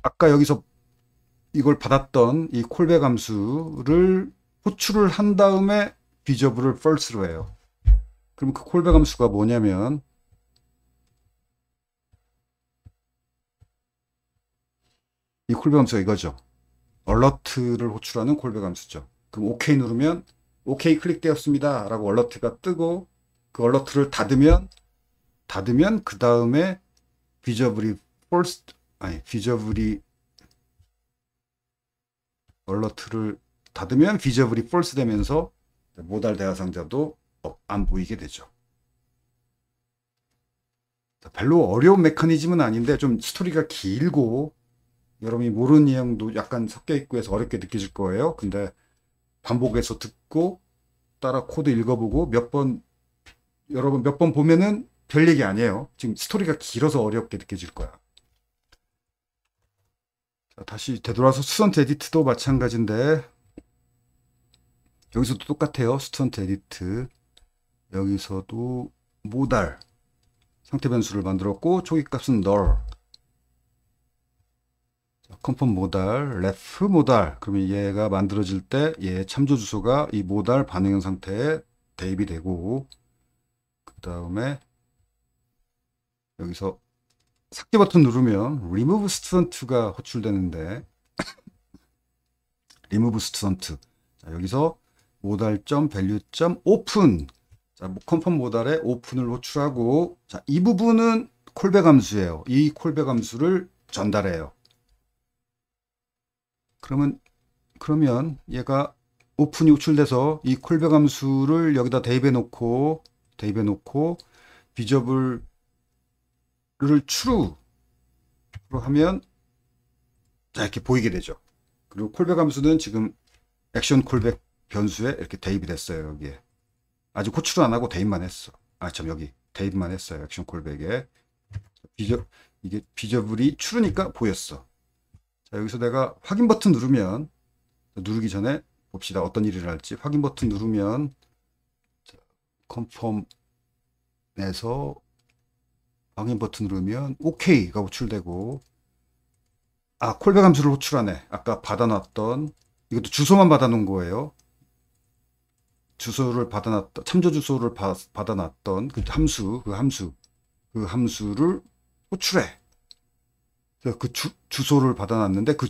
아까 여기서 이걸 받았던 이 콜백 함수를 호출을 한 다음에 비저블을 false로 해요. 그럼 그 콜백 함수가 뭐냐면 이 콜백 함수가 이거죠. 얼러트를 호출하는 콜백 함수죠. 그럼 OK 누르면 OK 클릭되었습니다 라고 얼러트가 뜨고, 그 얼러트를 닫으면 그 다음에 비저블이 얼러트를 닫으면 비저블이 false 되면서 모달 대화상자도 안 보이게 되죠. 별로 어려운 메커니즘은 아닌데 좀 스토리가 길고 여러분이 모르는 내용도 약간 섞여 있고 해서 어렵게 느껴질 거예요. 근데 반복해서 듣고 따라 코드 읽어보고 여러분 몇 번 보면은 별 얘기 아니에요. 지금 스토리가 길어서 어렵게 느껴질 거야. 자, 다시 되돌아서 스턴트 에디트도 마찬가지인데, 여기서도 똑같아요. 스턴트 에디트. 여기서도 모달 상태 변수를 만들었고, 초기 값은 null. 컨펌 모달, ref 모달. 그러면 얘가 만들어질 때 얘 참조 주소가 이 모달 반응형 상태에 대입이 되고, 그 다음에 여기서 삭제 버튼 누르면 remove student가 호출되는데 remove student. 자, 여기서 모달.value.open. 자, 컨펌 모달에 오픈을 호출하고, 자, 이 부분은 콜백 함수예요. 이 콜백 함수를 전달해요. 그러면 얘가 오픈이 호출돼서 이 콜백 함수를 여기다 대입해 놓고 비저블을 true로 하면 자 이렇게 보이게 되죠. 그리고 콜백 함수는 지금 액션 콜백 변수에 이렇게 대입이 됐어요. 여기에 아직 호출은 안 하고 대입만 했어. 아 참 여기 대입만 했어요. 액션 콜백에 이게 비저블이 true니까 보였어. 자 여기서 내가 확인 버튼 누르면, 누르기 전에 봅시다. 어떤 일이 일어날지. 확인 버튼 누르면 컨펌에서 확인 버튼 누르면 OK가 호출되고, 아 콜백 함수를 호출하네. 아까 받아놨던, 이것도 주소만 받아놓은 거예요. 주소를 받아놨던, 참조 주소를 받아놨던 그 함수를 호출해. 그 주소를 받아놨는데 그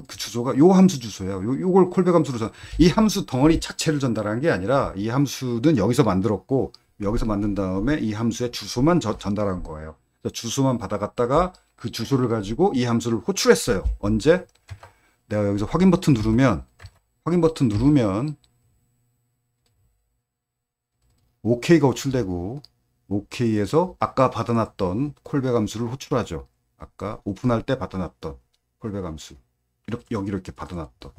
주소가 요 함수 주소예요. 요걸 콜백 함수로 이 함수 덩어리 자체를 전달한 게 아니라 이 함수는 여기서 만들었고 여기서 만든 다음에 이 함수의 주소만 전달한 거예요. 주소만 받아갔다가 그 주소를 가지고 이 함수를 호출했어요. 언제? 내가 여기서 확인 버튼 누르면 OK가 호출되고, OK에서 아까 받아놨던 콜백 함수를 호출하죠. 아까 오픈할 때 받아놨던 콜백 함수, 여기로 이렇게 받아놨던,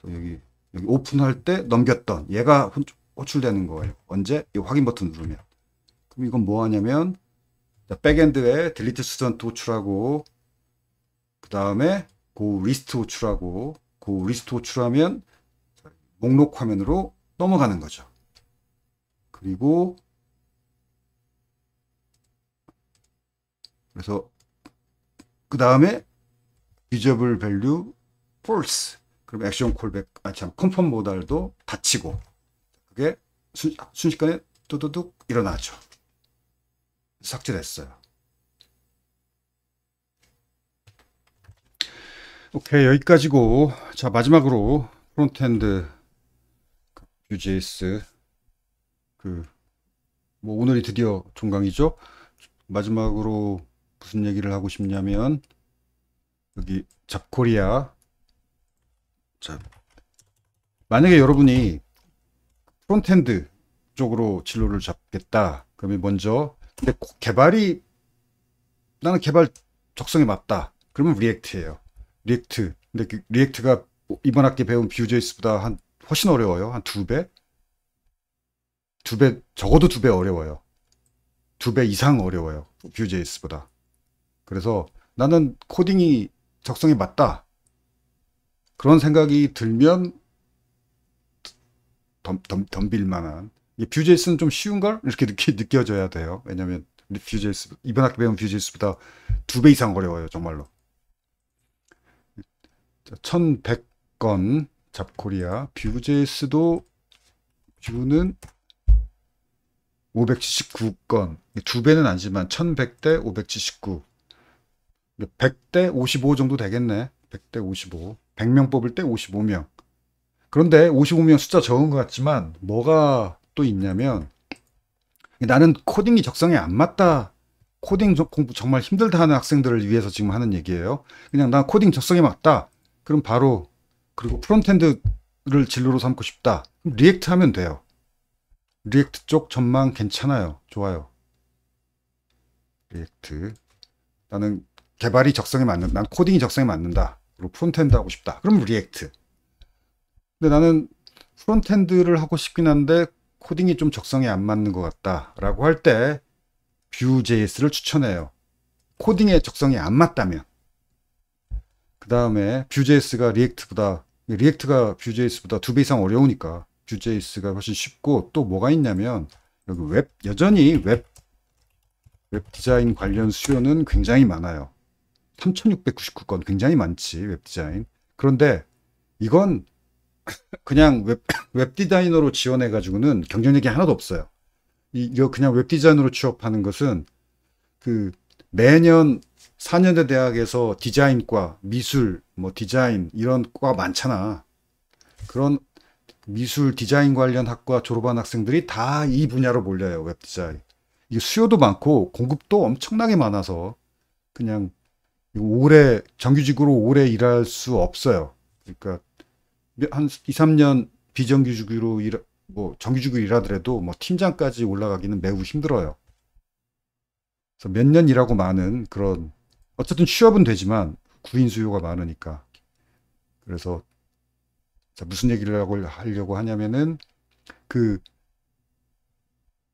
여기 오픈할 때 넘겼던 얘가 호출되는 거예요. 언제? 이 확인 버튼 누르면. 그럼 이건 뭐 하냐면 백엔드에 딜리트 스튜던트 호출하고, 그 다음에 고 리스트 호출하고, 고 리스트 호출하면 목록 화면으로 넘어가는 거죠. 그리고 그래서 그 다음에 visible value false, 그럼 액션 콜백, 컨펌 모달도 닫히고, 그게 순식간에 뚜두둑 일어나죠. 삭제됐어요. 오케이, 여기까지고, 자 마지막으로 프론트엔드 Vue.js 뭐 오늘이 드디어 종강이죠. 마지막으로 무슨 얘기를 하고 싶냐면, 여기 잡코리아. 자, 만약에 여러분이 프론트엔드 쪽으로 진로를 잡겠다 그러면 먼저, 근데 나는 개발 적성에 맞다 그러면 리액트예요. 리액트. 근데 리액트가 이번 학기 배운 Vue.js보다 훨씬 어려워요. 한 2배? 적어도 2배 어려워요. 2배 이상 어려워요. Vue.js보다. 그래서 나는 코딩이 적성에 맞다, 그런 생각이 들면 덤빌 만한. Vue.js는 좀 쉬운걸? 이렇게 느껴져야 돼요. 왜냐면 Vue.js, 이번 학기 배운 Vue.js보다 2배 이상 어려워요. 정말로. 1100건 잡코리아. Vue.js도 Vue는 579건, 2배는 아니지만 1100대 579, 100대 55 정도 되겠네. 100대 55. 100명 뽑을 때 55명. 그런데 55명 숫자 적은 것 같지만 뭐가 또 있냐면, 나는 코딩이 적성에 안 맞다, 코딩 공부 정말 힘들다 하는 학생들을 위해서 지금 하는 얘기예요. 그냥 나 코딩 적성에 맞다, 그럼 바로, 그리고 프론트엔드를 진로로 삼고 싶다, 그럼 리액트 하면 돼요. 리액트 쪽 전망 괜찮아요. 좋아요. 리액트. 나는 개발이 적성에 맞는, 난 코딩이 적성에 맞는다, 그리고 프론트엔드 하고 싶다, 그럼 리액트. 근데 나는 프론트엔드를 하고 싶긴 한데 코딩이 좀 적성에 안 맞는 것 같다 라고 할 때 Vue.js를 추천해요. 코딩에 적성이 안 맞다면. 그 다음에 Vue.js가 리액트가 Vue.js보다 2배 이상 어려우니까 Vue.js가 훨씬 쉽고, 또 뭐가 있냐면 여기 여전히 웹 디자인 관련 수요는 굉장히 많아요. 3699건 굉장히 많지, 웹 디자인. 그런데 이건 그냥 웹 디자이너로 지원해 가지고는 경쟁력이 하나도 없어요. 이거 그냥 웹 디자이너로 취업하는 것은, 매년 4년제 대학에서 디자인과, 미술, 뭐 디자인 이런 과 많잖아. 그런 미술 디자인 관련 학과 졸업한 학생들이 다 이 분야로 몰려요. 웹 디자인. 이게 수요도 많고 공급도 엄청나게 많아서 그냥 오래 정규직으로 오래 일할 수 없어요. 그러니까 한 2, 3년 비정규직으로 뭐 정규직으로 일하더라도 뭐 팀장까지 올라가기는 매우 힘들어요. 그래서 몇 년 일하고 많은 그런 어쨌든 취업은 되지만 구인 수요가 많으니까. 그래서 자, 무슨 얘기를 하려고 하냐면은 그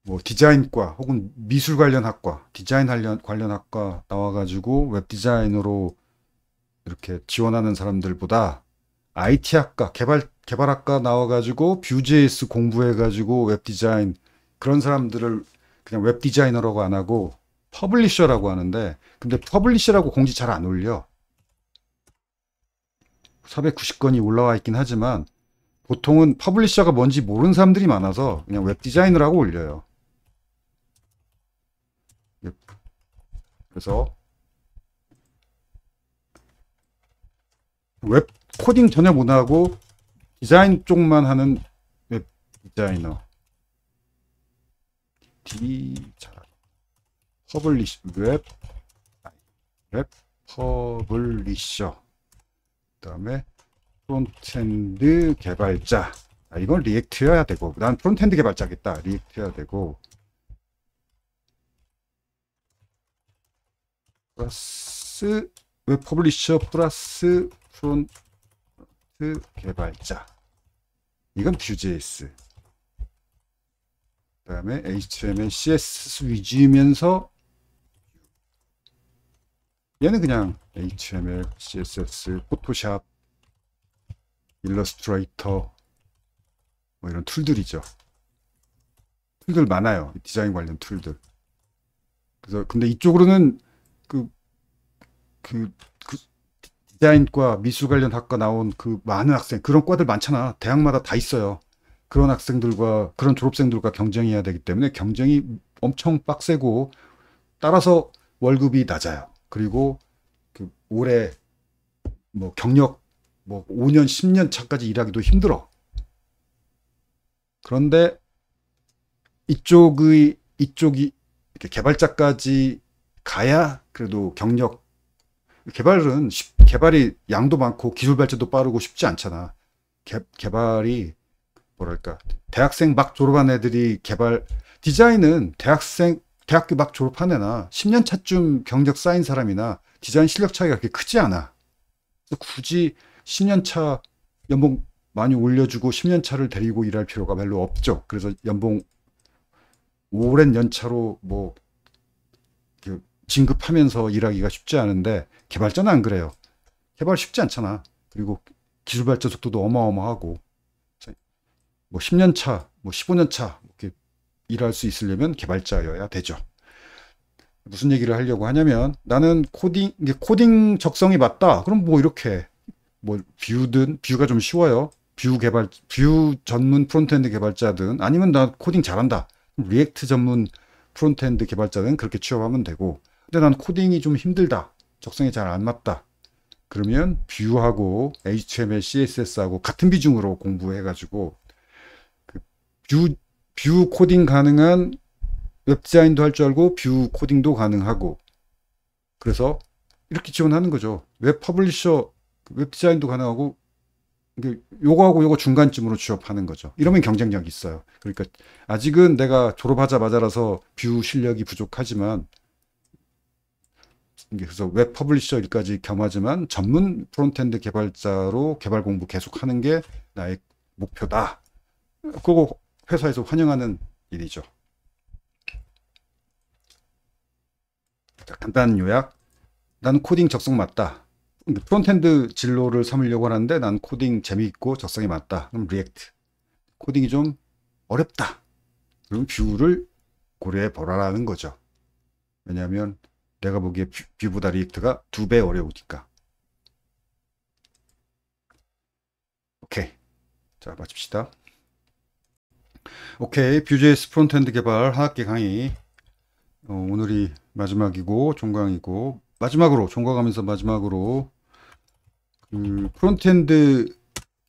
뭐 디자인과 혹은 미술 관련 학과, 디자인 관련 학과 나와가지고 웹 디자이너로 이렇게 지원하는 사람들보다 IT 학과, 개발학과 나와가지고 Vue.js 공부해가지고 웹 디자인 그런 사람들을 그냥 웹 디자이너라고 안 하고 퍼블리셔라고 하는데, 근데 퍼블리셔라고 공지 잘 안 올려. 490건이 올라와 있긴 하지만 보통은 퍼블리셔가 뭔지 모르는 사람들이 많아서 그냥 웹 디자이너라고 올려요. 그래서 웹 코딩 전혀 못하고 디자인 쪽만 하는 웹 디자이너. 퍼블리셔, 웹 퍼블리셔. 그 다음에 프론트엔드 개발자. 이건 리액트여야 되고, 난 프론트엔드 개발자겠다. 리액트여야 되고, 플러스 웹 퍼블리셔 플러스 프론트 개발자. 이건 Vue.js. 그 다음에 HTML, CSS 위주이면서 얘는 그냥 HTML, CSS, 포토샵, 일러스트레이터 뭐 이런 툴들이죠. 툴들 많아요. 디자인 관련 툴들. 그래서 근데 이쪽으로는 그 디자인과 미술 관련 학과 나온 그 많은 학생, 그런 과들 많잖아. 대학마다 다 있어요. 그런 학생들과 그런 졸업생들과 경쟁해야 되기 때문에 경쟁이 엄청 빡세고, 따라서 월급이 낮아요. 그리고 그 올해 뭐 경력 뭐 5년, 10년 차까지 일하기도 힘들어. 그런데 이쪽이 이렇게 개발자까지 가야 그래도 경력, 개발이 양도 많고 기술 발전도 빠르고 쉽지 않잖아. 개발이 뭐랄까, 대학생 막 졸업한 애들이 디자인은 대학교 막 졸업한 애나 10년 차쯤 경력 쌓인 사람이나 디자인 실력 차이가 그렇게 크지 않아. 그래서 굳이 10년 차 연봉 많이 올려주고 10년 차를 데리고 일할 필요가 별로 없죠. 그래서 연봉 오랜 연차로 뭐 진급하면서 일하기가 쉽지 않은데, 개발자는 안 그래요. 개발 쉽지 않잖아. 그리고 기술 발전 속도도 어마어마하고, 뭐 10년 차, 뭐 15년 차 이렇게 일할 수 있으려면 개발자여야 되죠. 무슨 얘기를 하려고 하냐면, 나는 코딩 적성이 맞다. 그럼 뭐 이렇게 뭐 뷰가 좀 쉬워요. 뷰 전문 프론트엔드 개발자든, 아니면 나 코딩 잘한다. 리액트 전문 프론트엔드 개발자든 그렇게 취업하면 되고, 근데 난 코딩이 좀 힘들다. 적성이 잘 안 맞다. 그러면 뷰하고 HTML, CSS하고 같은 비중으로 공부해가지고 그 뷰 코딩 가능한 웹 디자인도 할 줄 알고 뷰 코딩도 가능하고, 그래서 이렇게 지원하는 거죠. 웹 퍼블리셔, 웹 디자인도 가능하고, 요거하고 요거 중간쯤으로 취업하는 거죠. 이러면 경쟁력이 있어요. 그러니까 아직은 내가 졸업하자마자라서 뷰 실력이 부족하지만, 그래서 웹 퍼블리셔 일까지 겸하지만 전문 프론트엔드 개발자로 개발 공부 계속하는 게 나의 목표다. 그거 회사에서 환영하는 일이죠. 자, 간단한 요약. 난 코딩 적성 맞다. 프론트엔드 진로를 삼으려고 하는데 난 코딩 재미있고 적성이 맞다. 그럼 리액트. 코딩이 좀 어렵다. 그럼 뷰를 고려해 보라라는 거죠. 왜냐하면 내가 보기에 뷰보다 리액트가 2배 어려우니까. 오케이. 자, 마칩시다. 오케이. Vue.js 프론트엔드 개발 한 학기 강의. 오늘이 마지막이고 종강이고, 종강하면서 마지막으로 프론트엔드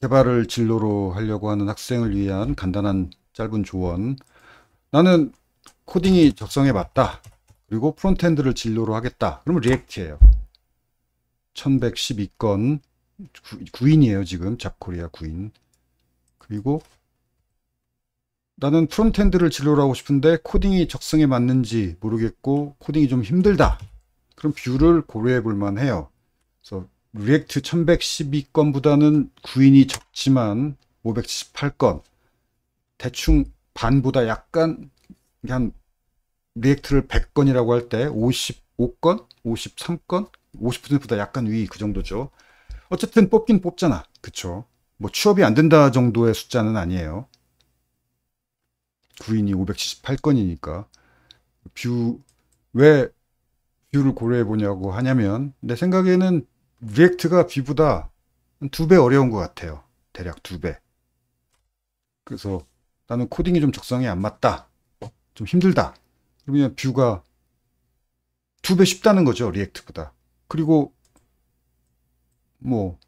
개발을 진로로 하려고 하는 학생을 위한 간단한 짧은 조언. 나는 코딩이 적성에 맞다. 그리고 프론트엔드를 진로로 하겠다. 그러면 리액트예요. 1112건 구인이에요. 지금 잡코리아 구인. 그리고 나는 프론트엔드를 진로로 하고 싶은데 코딩이 적성에 맞는지 모르겠고 코딩이 좀 힘들다. 그럼 뷰를 고려해 볼 만해요. 그래서 리액트 1112건보다는 구인이 적지만 578건, 대충 반보다 약간, 한 리액트를 100건이라고 할 때 55건, 53건, 50%보다 약간 위, 그 정도죠. 어쨌든 뽑긴 뽑잖아. 그쵸? 뭐 취업이 안 된다 정도의 숫자는 아니에요. 구인이 578건이니까. 왜 뷰를 고려해 보냐고 하냐면, 내 생각에는 리액트가 뷰보다 한 2배 어려운 것 같아요. 대략 2배. 그래서 나는 코딩이 좀 적성에 안 맞다. 좀 힘들다. 그러면 뷰가 2배 쉽다는 거죠. 리액트보다. 그리고 뭐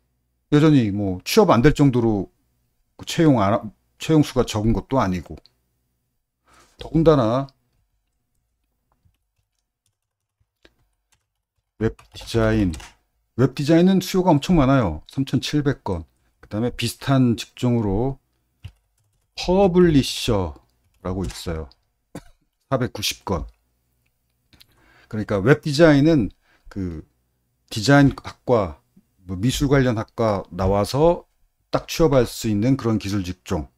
여전히 뭐 취업 안 될 정도로 채용 수가 적은 것도 아니고. 더군다나 웹 디자인은 수요가 엄청 많아요. 3,700건. 그다음에 비슷한 직종으로 퍼블리셔라고 있어요. 490건. 그러니까 웹 디자인은 그 디자인 학과, 뭐 미술 관련 학과 나와서 딱 취업할 수 있는 그런 기술 직종.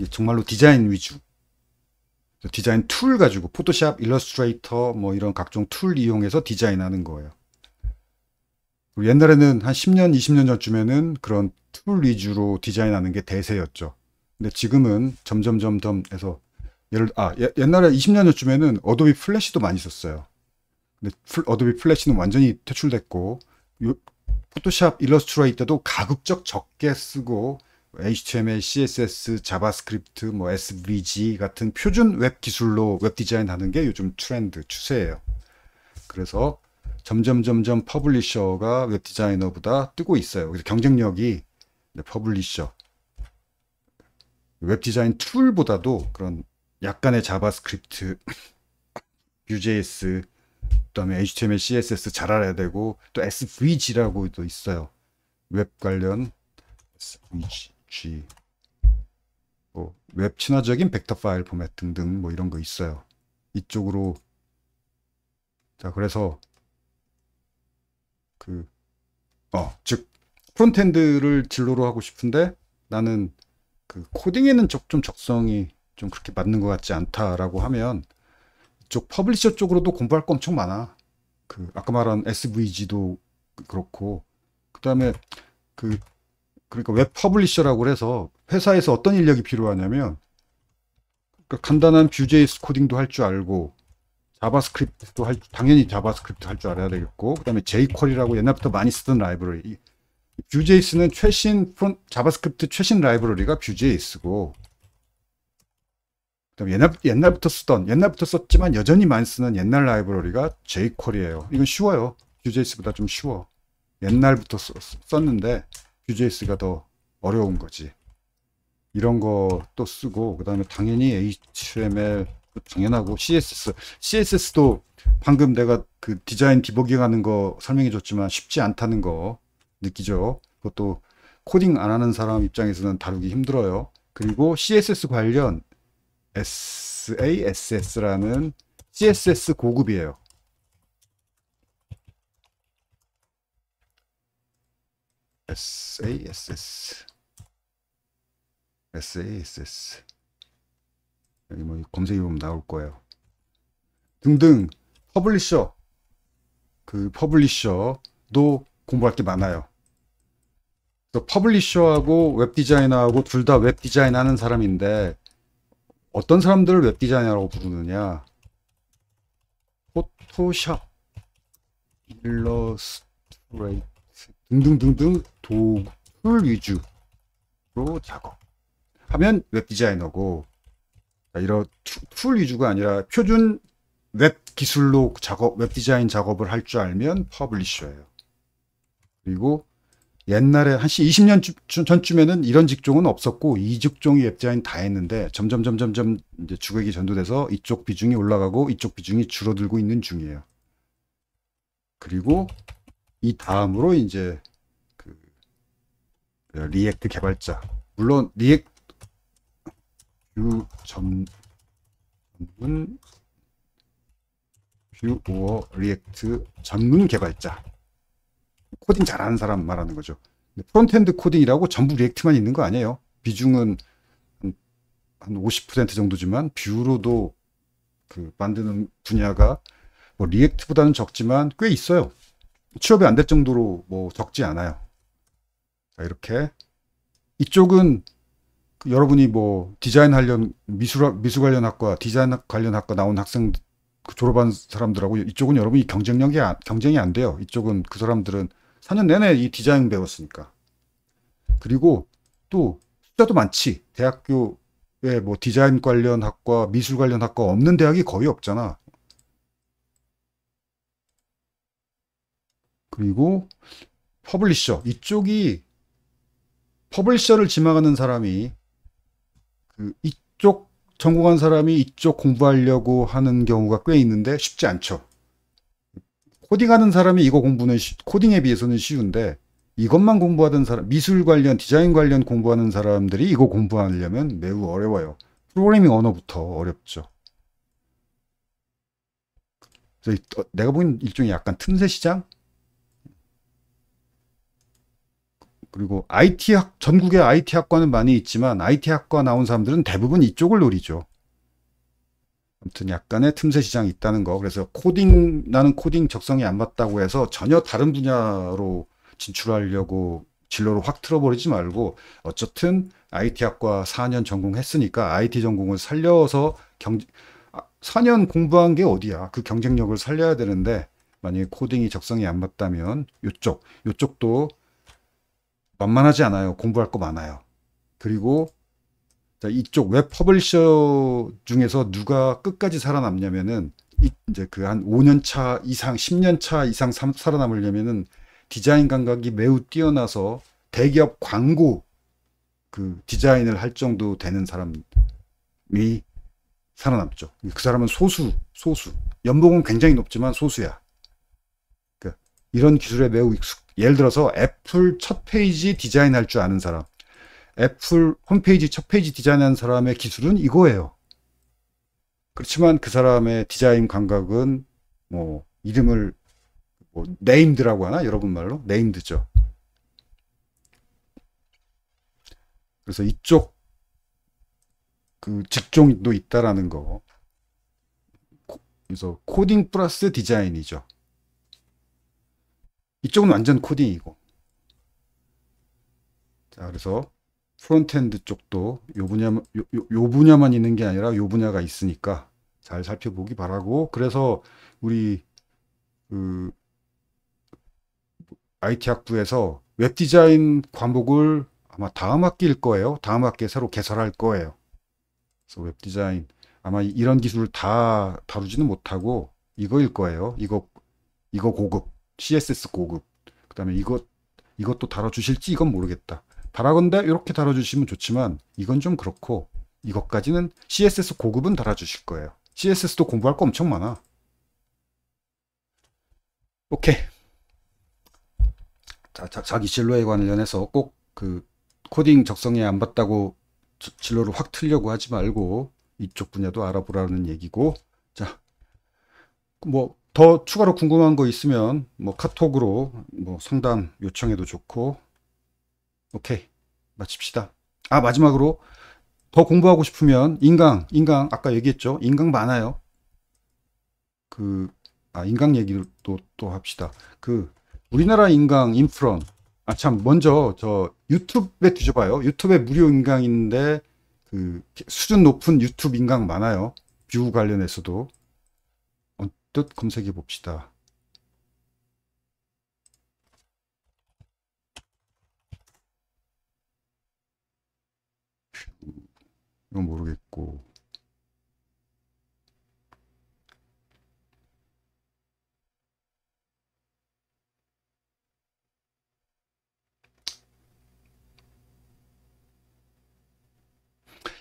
정말로 디자인 위주. 디자인 툴 가지고 포토샵, 일러스트레이터 뭐 이런 각종 툴 이용해서 디자인하는 거예요. 옛날에는 한 10년, 20년 전쯤에는 그런 툴 위주로 디자인하는 게 대세였죠. 근데 지금은 점점 해서 옛날에 20년 전쯤에는 어도비 플래시도 많이 썼어요. 근데 어도비 플래시는 완전히 퇴출됐고, 포토샵, 일러스트레이터도 가급적 적게 쓰고 HTML, CSS, 자바스크립트, 뭐 SVG 같은 표준 웹 기술로 웹 디자인하는 게 요즘 트렌드, 추세예요. 그래서 점점 퍼블리셔가 웹 디자이너보다 뜨고 있어요. 그래서 경쟁력이 퍼블리셔, 웹 디자인 툴보다도 그런 약간의 자바스크립트, Vue.js, 그다음에 HTML, CSS 잘 알아야 되고, 또 SVG라고 또 있어요. 웹 관련 SVG, 뭐 웹 친화적인 벡터 파일 포맷 등등 뭐 이런 거 있어요. 이쪽으로. 자, 그래서 즉 프론트엔드를 진로로 하고 싶은데 나는 그 코딩에는 좀 적성이 좀 그렇게 맞는 것 같지 않다라고 하면, 이쪽 퍼블리셔 쪽으로도 공부할 거 엄청 많아. 아까 말한 SVG도 그렇고, 그다음에 그러니까 웹 퍼블리셔라고 해서 회사에서 어떤 인력이 필요하냐면, 그러니까 간단한 Vue.js 코딩도 할 줄 알고, 당연히 자바스크립트 할 줄 알아야 되겠고, 그다음에 jQuery라고 옛날부터 많이 쓰던 라이브러리. Vue.js는 자바스크립트 최신 라이브러리가 Vue.js고, 그다음에 옛날부터 썼지만 여전히 많이 쓰는 옛날 라이브러리가 jQuery예요. 이건 쉬워요. Vue.js보다 좀 쉬워. 옛날부터 썼는데 Vue.js가 더 어려운 거지. 이런 거 또 쓰고, 그다음에 당연히 HTML 당연하고, CSS도 방금 내가 그 디자인 디버깅 하는 거 설명해 줬지만 쉽지 않다는 거 느끼죠. 그것도 코딩 안 하는 사람 입장에서는 다루기 힘들어요. 그리고 CSS 관련 SASS라는 CSS 고급이에요. SASS 여기 뭐 검색해보면 나올 거예요. 등등. 퍼블리셔도 공부할 게 많아요. 그래서 퍼블리셔하고 웹 디자이너하고 둘 다 웹 디자인 하는 사람인데, 어떤 사람들을 웹 디자이너라고 부르느냐? 포토샵, 일러스트레이트 등등등등 툴 위주로 작업하면 웹 디자이너고, 이런 툴 위주가 아니라 표준 웹 기술로 웹 디자인 작업을 할 줄 알면 퍼블리셔예요. 그리고 옛날에 한 20년 전쯤에는 이런 직종은 없었고, 이 직종이 웹 디자인 다 했는데, 점점 이제 주객이 전도돼서 이쪽 비중이 올라가고 이쪽 비중이 줄어들고 있는 중이에요. 그리고 이 다음으로 이제 그 리액트 개발자. 물론 리액트 전문 뷰 오어 리액트 전문 개발자. 코딩 잘하는 사람 말하는 거죠. 프론트엔드 코딩이라고 전부 리액트만 있는 거 아니에요. 비중은 한 50% 정도지만 뷰로도 그 만드는 분야가 뭐 리액트보다는 적지만 꽤 있어요. 취업이 안 될 정도로 뭐 적지 않아요. 자, 이렇게 이쪽은 여러분이 뭐 디자인 관련 미술 관련 학과 디자인 관련 학과 나온 학생 졸업한 사람들하고 이쪽은 여러분이 경쟁이 안 돼요. 이쪽은 그 사람들은 4년 내내 이 디자인 배웠으니까. 그리고 또 숫자도 많지. 대학교에 뭐 디자인 관련 학과, 미술 관련 학과 없는 대학이 거의 없잖아. 그리고 퍼블리셔. 이쪽이 퍼블리셔를 지망하는 사람이 이쪽 전공한 사람이 이쪽 공부하려고 하는 경우가 꽤 있는데 쉽지 않죠. 코딩하는 사람이 이거 공부는 코딩에 비해서는 쉬운데 이것만 공부하던 사람, 미술 관련, 디자인 관련 공부하는 사람들이 이거 공부하려면 매우 어려워요. 프로그래밍 언어부터 어렵죠. 그래서 내가 보기엔 일종의 약간 틈새 시장? 그리고 전국에 IT 학과는 많이 있지만 IT 학과 나온 사람들은 대부분 이쪽을 노리죠. 아무튼 약간의 틈새 시장이 있다는 거. 그래서 나는 코딩 적성이 안 맞다고 해서 전혀 다른 분야로 진출하려고 진로를 확 틀어버리지 말고 어쨌든 IT 학과 4년 전공했으니까 IT 전공을 살려서 4년 공부한 게 어디야. 그 경쟁력을 살려야 되는데 만약에 코딩이 적성이 안 맞다면 요쪽도 만만하지 않아요. 공부할 거 많아요. 그리고 이쪽 웹 퍼블리셔 중에서 누가 끝까지 살아남냐면은 이제 그 한 5년 차 이상, 10년 차 이상 살아남으려면은 디자인 감각이 매우 뛰어나서 대기업 광고 그 디자인을 할 정도 되는 사람이 살아남죠. 그 사람은 소수. 연봉은 굉장히 높지만 소수야. 그러니까 이런 기술에 매우 예를 들어서 애플 첫 페이지 디자인할 줄 아는 사람. 애플 홈페이지 첫 페이지 디자인한 사람의 기술은 이거예요. 그렇지만 그 사람의 디자인 감각은 뭐 이름을 뭐 네임드라고 하나? 여러분 말로? 네임드죠. 그래서 이쪽 그 직종도 있다라는 거. 그래서 코딩 플러스 디자인이죠. 이쪽은 완전 코딩이고. 자, 그래서 프론트엔드 쪽도 요 분야만 있는 게 아니라 요 분야가 있으니까 잘 살펴보기 바라고. 그래서 우리 그 IT 학부에서 웹 디자인 과목을 아마 다음 학기일 거예요. 다음 학기에 새로 개설할 거예요. 그래서 웹 디자인 아마 이런 기술을 다 다루지는 못하고 이거일 거예요. 이거 고급, CSS 고급. 그다음에 이것도 다뤄주실지 이건 모르겠다. 바라건대 이렇게 다뤄주시면 좋지만 이건 좀 그렇고 이것까지는 CSS 고급은 달아주실 거예요. CSS도 공부할 거 엄청 많아. 오케이. 자기 진로에 관련해서 꼭 그 코딩 적성에 안 맞다고 진로를 확 틀려고 하지 말고 이쪽 분야도 알아보라는 얘기고. 자, 뭐 더 추가로 궁금한 거 있으면 뭐 카톡으로 뭐 상담 요청해도 좋고. 오케이, 마칩시다. 아, 마지막으로 더 공부하고 싶으면 인강 아까 얘기했죠. 인강 많아요. 인강 얘기를 또 합시다. 우리나라 인강 인프런. 참, 먼저 저 유튜브에 뒤져봐요. 유튜브에 무료 인강인데 수준 높은 유튜브 인강 많아요. 뷰 관련해서도 언뜻 검색해 봅시다. 이건 모르겠고.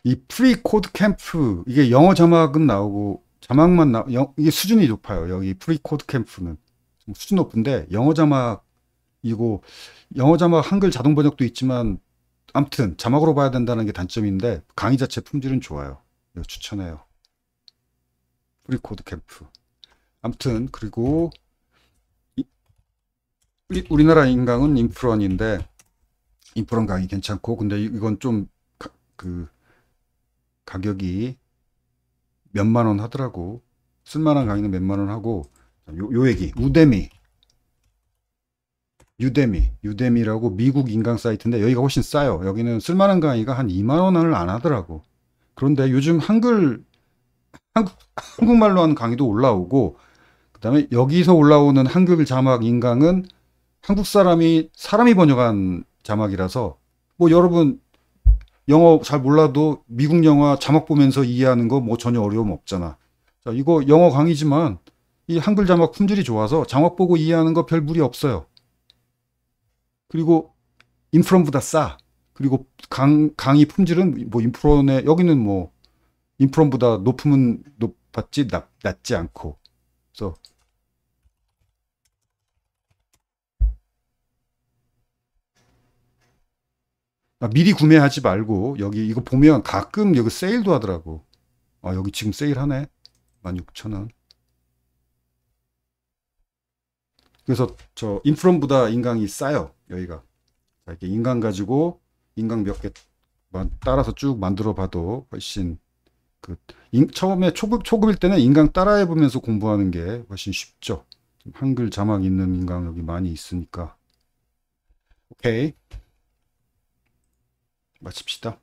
이 프리 코드 캠프 이게 영어 자막은 나오고 자막만 이게 수준이 높아요. 여기 프리 코드 캠프는 수준 높은데 영어 자막 이거 영어 자막 한글 자동 번역도 있지만 아무튼 자막으로 봐야 된다는 게 단점인데 강의 자체 품질은 좋아요. 이거 추천해요. 프리코드 캠프. 아무튼 그리고 우리나라 인강은 인프런인데 인프런 강의 괜찮고 근데 이건 좀 그 가격이 몇만 원 하더라고. 쓸만한 강의는 몇만 원 하고 요 얘기 유데미라고 미국 인강 사이트인데 여기가 훨씬 싸요. 여기는 쓸만한 강의가 한 2만 원을 안 하더라고. 그런데 요즘 한국말로 하는 강의도 올라오고 그다음에 여기서 올라오는 한글 자막 인강은 한국 사람이 번역한 자막이라서 뭐 여러분 영어 잘 몰라도 미국 영화 자막 보면서 이해하는 거 뭐 전혀 어려움 없잖아. 자, 이거 영어 강의지만 이 한글 자막 품질이 좋아서 자막 보고 이해하는 거 별 무리 없어요. 그리고 인프론보다 싸. 그리고 강의 품질은 뭐 인프론에 여기는 뭐 인프론보다 높으면 높았지 낮지 않고. 그래서 미리 구매하지 말고 여기 이거 보면 가끔 여기 세일도 하더라고. 여기 지금 세일하네. 16,000원. 그래서 저 인프론보다 인강이 싸요. 여기가. 자, 이렇게 인강 가지고 인강 몇 개 따라서 쭉 만들어 봐도 훨씬 처음에 초급일 때는 인강 따라해 보면서 공부하는 게 훨씬 쉽죠. 한글 자막 있는 인강 여기 많이 있으니까. 오케이. 마칩시다.